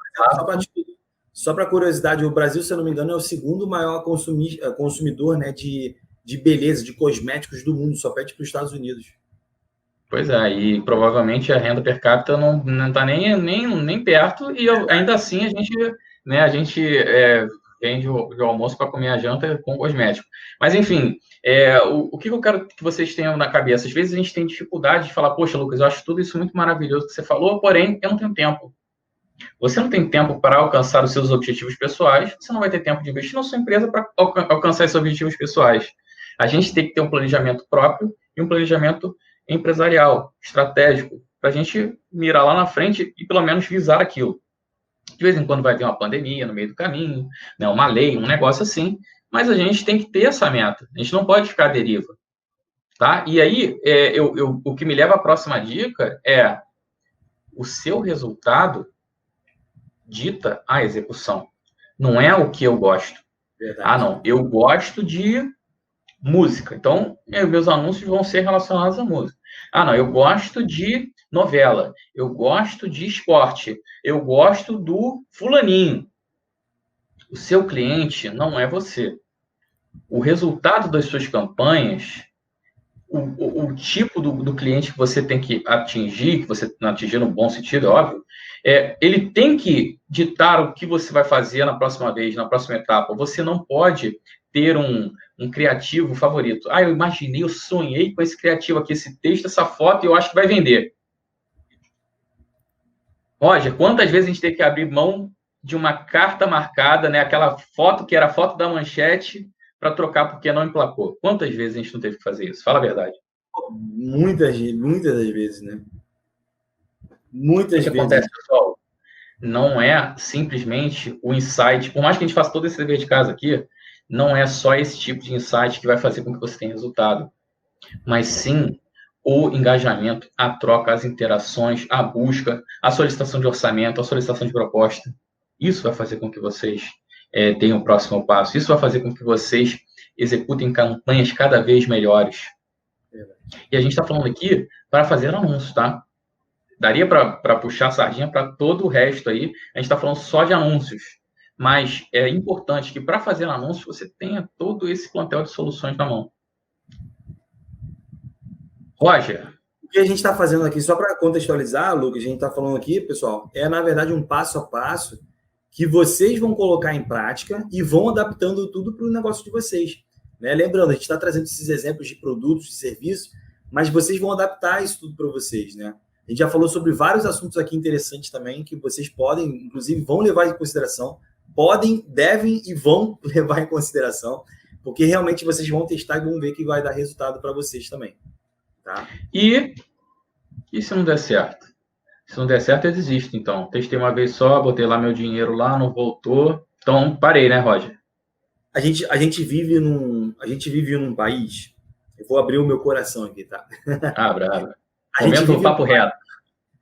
só para curiosidade, o Brasil, se eu não me engano, é o segundo maior consumidor, né, de beleza, de cosméticos do mundo, só pede para os Estados Unidos. Pois é, e provavelmente a renda per capita não está nem perto, e ainda assim a gente vende o almoço para comer a janta com cosmético. Mas, enfim, o que eu quero que vocês tenham na cabeça? Às vezes a gente tem dificuldade de falar, poxa, Lucas, eu acho tudo isso muito maravilhoso que você falou, porém, eu não tenho tempo. Você não tem tempo para alcançar os seus objetivos pessoais, você não vai ter tempo de investir na sua empresa para alcançar esses objetivos pessoais. A gente tem que ter um planejamento próprio e um planejamento empresarial, estratégico, para a gente mirar lá na frente e pelo menos visar aquilo. De vez em quando vai ter uma pandemia no meio do caminho, né, uma lei, um negócio assim, mas a gente tem que ter essa meta. A gente não pode ficar à deriva. Tá? E aí, o que me leva à próxima dica é o seu resultado dita a execução. Não é o que eu gosto. Verdade. Não, eu gosto de música. Então, meus anúncios vão ser relacionados à música. Não, eu gosto de novela. Eu gosto de esporte. Eu gosto do fulaninho. O seu cliente não é você. O resultado das suas campanhas, o tipo do cliente que você tem que atingir, que você atingir no bom sentido, é óbvio, ele tem que ditar o que você vai fazer na próxima vez, na próxima etapa. Você não pode ter um criativo favorito. Eu imaginei, eu sonhei com esse criativo aqui, esse texto, essa foto, e eu acho que vai vender. Roger, quantas vezes a gente tem que abrir mão de uma carta marcada, né? Aquela foto que era a foto da manchete, para trocar porque não emplacou. Quantas vezes a gente não teve que fazer isso? Fala a verdade. Muitas das vezes, né? Muitas vezes. O que acontece, pessoal? Não é simplesmente o insight, por mais que a gente faça todo esse dever de casa aqui, não é só esse tipo de insight que vai fazer com que você tenha resultado, mas sim o engajamento, a troca, as interações, a busca, a solicitação de orçamento, a solicitação de proposta. Isso vai fazer com que vocês tenham o próximo passo. Isso vai fazer com que vocês executem campanhas cada vez melhores. E a gente está falando aqui para fazer anúncios, tá? Daria para puxar a sardinha para todo o resto aí. A gente está falando só de anúncios. Mas é importante que para fazer anúncios você tenha todo esse plantel de soluções na mão. Roger. O que a gente está fazendo aqui, só para contextualizar, Lucas, a gente está falando aqui, pessoal, é na verdade um passo a passo que vocês vão colocar em prática e vão adaptando tudo para o negócio de vocês. Né? Lembrando, a gente está trazendo esses exemplos de produtos, de serviços, mas vocês vão adaptar isso tudo para vocês. Né? A gente já falou sobre vários assuntos aqui interessantes também, que vocês podem, inclusive, vão levar em consideração, podem, devem e vão levar em consideração, porque realmente vocês vão testar e vão ver que vai dar resultado para vocês também. Tá? E se não der certo? Se não der certo, eu desisto, então. Testei uma vez só, botei lá meu dinheiro lá, não voltou. Então, parei, né, Roger? A gente vive num país... Eu vou abrir o meu coração aqui, tá? Abra. Momento do papo reto.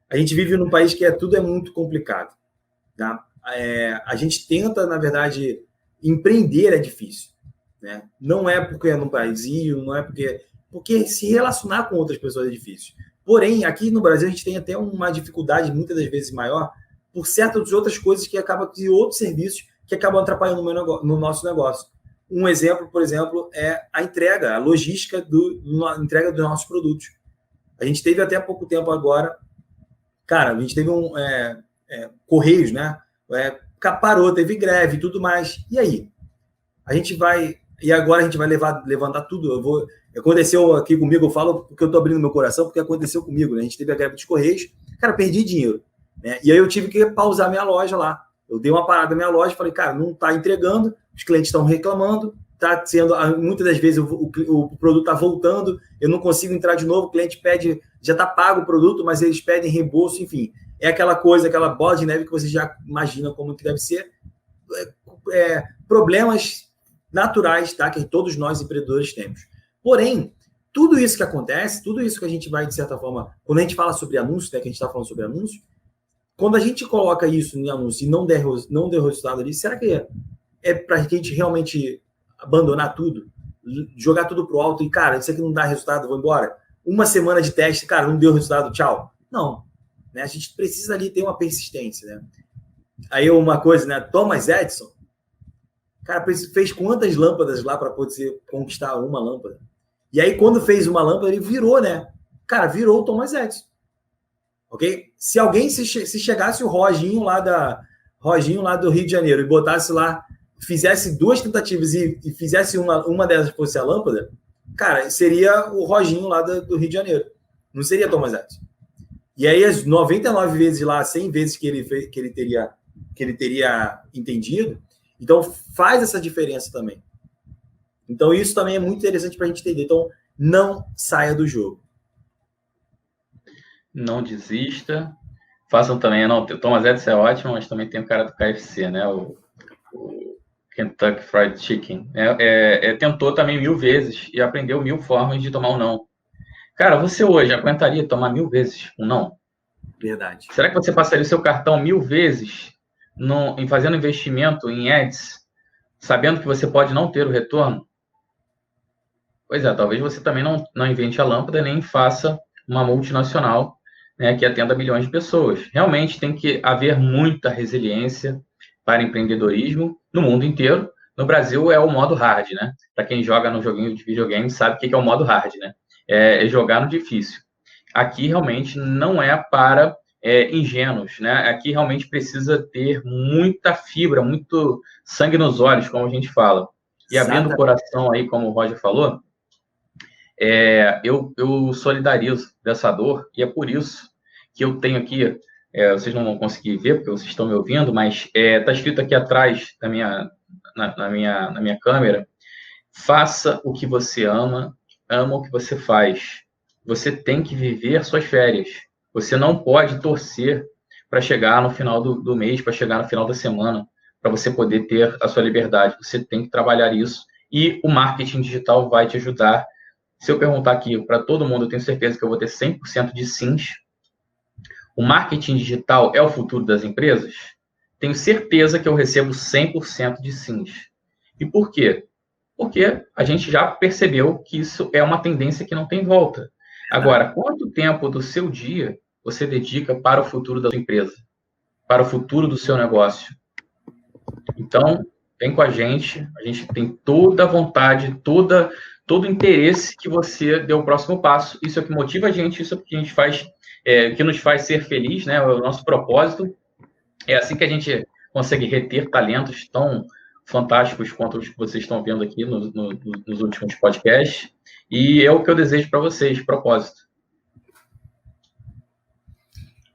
A gente vive num país que tudo é muito complicado. Tá? A gente tenta, na verdade, empreender é difícil. Né? Não é porque é no Brasil, não é porque se relacionar com outras pessoas é difícil. Porém, aqui no Brasil, a gente tem até uma dificuldade, muitas das vezes maior, por certas outras coisas que acabam de outros serviços que acabam atrapalhando no nosso negócio. Um exemplo, por exemplo, é a entrega, a logística a entrega dos nossos produtos. A gente teve até pouco tempo agora, cara, a gente teve Correios, né? Parou, teve greve e tudo mais. E aí? E agora a gente vai levantar tudo. Aconteceu aqui comigo, eu falo porque eu tô abrindo meu coração, porque aconteceu comigo, né? A gente teve a greve dos Correios, cara, perdi dinheiro, né? E aí eu tive que pausar minha loja lá. Eu dei uma parada na minha loja, falei, cara, não tá entregando, os clientes estão reclamando, tá sendo, muitas das vezes o produto tá voltando, eu não consigo entrar de novo, o cliente pede, já tá pago o produto, mas eles pedem reembolso, enfim. É aquela coisa, aquela bola de neve que você já imagina como que deve ser. Problemas naturais, tá? Que todos nós empreendedores temos. Porém, tudo isso que acontece, tudo isso que a gente vai, de certa forma, quando a gente fala sobre anúncio, né, que a gente está falando sobre anúncio, quando a gente coloca isso em anúncio e não der resultado ali, será que é para a gente realmente abandonar tudo? Jogar tudo pro alto e, cara, isso aqui não dá resultado, vou embora? Uma semana de teste, cara, não deu resultado, tchau. Não. Né? A gente precisa ali ter uma persistência, né? Aí uma coisa, né? Thomas Edison, cara, fez quantas lâmpadas lá para poder conquistar uma lâmpada? E aí, quando fez uma lâmpada, ele virou, né? Cara, virou o Thomas Edison. Ok? Se alguém, se chegasse o Roginho lá do Rio de Janeiro e botasse lá, fizesse 2 tentativas e fizesse uma delas fosse a lâmpada, cara, seria o Roginho lá do Rio de Janeiro. Não seria Thomas Edison. E aí, as 99 vezes lá, 100 vezes que ele teria entendido, então faz essa diferença também. Então, isso também é muito interessante para a gente entender. Então, não saia do jogo. Não desista. Façam também. Não, o Thomas Edison é ótimo, mas também tem o cara do KFC, né? O Kentucky Fried Chicken. Tentou também 1000 vezes e aprendeu 1000 formas de tomar um não. Cara, você hoje aguentaria tomar 1000 vezes um não? Verdade. Será que você passaria o seu cartão 1000 vezes em fazendo investimento em ads, sabendo que você pode não ter o retorno? Pois é, talvez você também não invente a lâmpada nem faça uma multinacional, né, que atenda milhões de pessoas. Realmente tem que haver muita resiliência para empreendedorismo no mundo inteiro. No Brasil é o modo hard, né? Para quem joga no joguinho de videogame sabe o que é o modo hard, né? É jogar no difícil. Aqui realmente não é para ingênuos, né? Aqui realmente precisa ter muita fibra, muito sangue nos olhos, como a gente fala. E abrindo o coração aí, como o Roger falou, eu solidarizo dessa dor, e é por isso que eu tenho aqui, vocês não vão conseguir ver, porque vocês estão me ouvindo, mas está escrito aqui atrás na minha câmera: faça o que você ama o que você faz. Você tem que viver suas férias. Você não pode torcer para chegar no final do mês, para chegar no final da semana, para você poder ter a sua liberdade. Você tem que trabalhar isso, e o marketing digital vai te ajudar Se eu perguntar aqui para todo mundo, eu tenho certeza que eu vou ter 100% de sims. O marketing digital é o futuro das empresas? Tenho certeza que eu recebo 100% de sims. E por quê? Porque a gente já percebeu que isso é uma tendência que não tem volta. Agora, quanto tempo do seu dia você dedica para o futuro da sua empresa? Para o futuro do seu negócio? Então, vem com a gente tem toda a vontade, todo o interesse que você dê o próximo passo. Isso é o que motiva a gente, isso é o que a gente faz, que nos faz ser feliz, né? É o nosso propósito. É assim que a gente consegue reter talentos tão fantásticos quanto os que vocês estão vendo aqui nos últimos podcasts. E é o que eu desejo para vocês, propósito.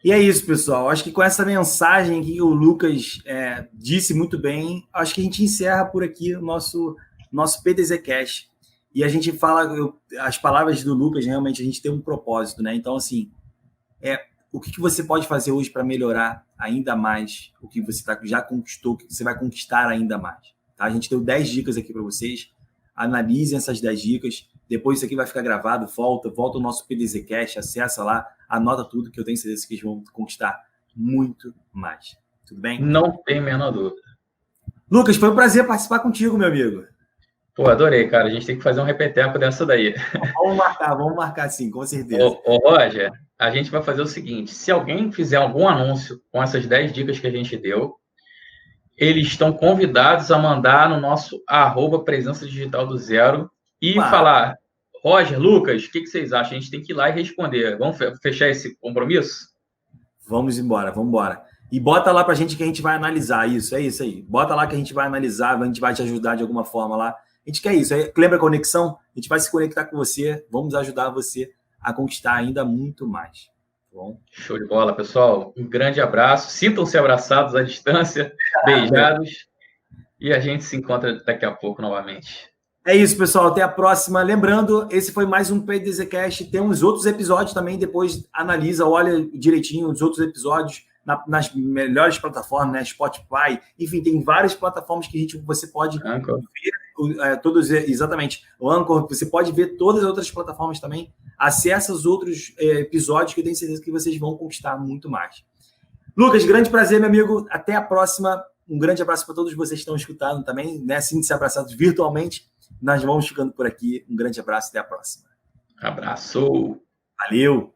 E é isso, pessoal. Acho que com essa mensagem que o Lucas disse muito bem, acho que a gente encerra por aqui o nosso PDZ Cash. E a gente fala, as palavras do Lucas, realmente, a gente tem um propósito, né? Então, assim, o que você pode fazer hoje para melhorar ainda mais o que você já conquistou, o que você vai conquistar ainda mais? Tá? A gente deu 10 dicas aqui para vocês. Analisem essas 10 dicas. Depois isso aqui vai ficar gravado, volta o nosso PDZ Cash, acessa lá, anota tudo, que eu tenho certeza que eles vão conquistar muito mais. Tudo bem? Não tem a menor dúvida. Lucas, foi um prazer participar contigo, meu amigo. Pô, adorei, cara. A gente tem que fazer um repeteco dessa daí. Vamos marcar sim, com certeza. Ô, Roger, a gente vai fazer o seguinte, se alguém fizer algum anúncio com essas 10 dicas que a gente deu, eles estão convidados a mandar no nosso @presença digital do zero e falar, Roger, Lucas, o que vocês acham? A gente tem que ir lá e responder. Vamos fechar esse compromisso? Vamos embora. E bota lá pra gente que a gente vai analisar isso, é isso aí. Bota lá que a gente vai analisar, a gente vai te ajudar de alguma forma lá. A gente quer isso. Lembra a conexão? A gente vai se conectar com você, vamos ajudar você a conquistar ainda muito mais. Bom? Show de bola, pessoal. Um grande abraço. Sintam-se abraçados à distância, beijados. E a gente se encontra daqui a pouco novamente. É isso, pessoal. Até a próxima. Lembrando, esse foi mais um PDZcast. Tem uns outros episódios também. Depois analisa, olha direitinho os outros episódios nas melhores plataformas, né? Spotify. Enfim, tem várias plataformas que você pode ver todos, exatamente. O Anchor, você pode ver todas as outras plataformas também. Acessa os outros episódios que eu tenho certeza que vocês vão conquistar muito mais. Lucas, grande prazer, meu amigo. Até a próxima. Um grande abraço para todos vocês que estão escutando também, né? Sintam-se abraçados virtualmente. Nós vamos ficando por aqui. Um grande abraço e até a próxima. Abraço. Valeu.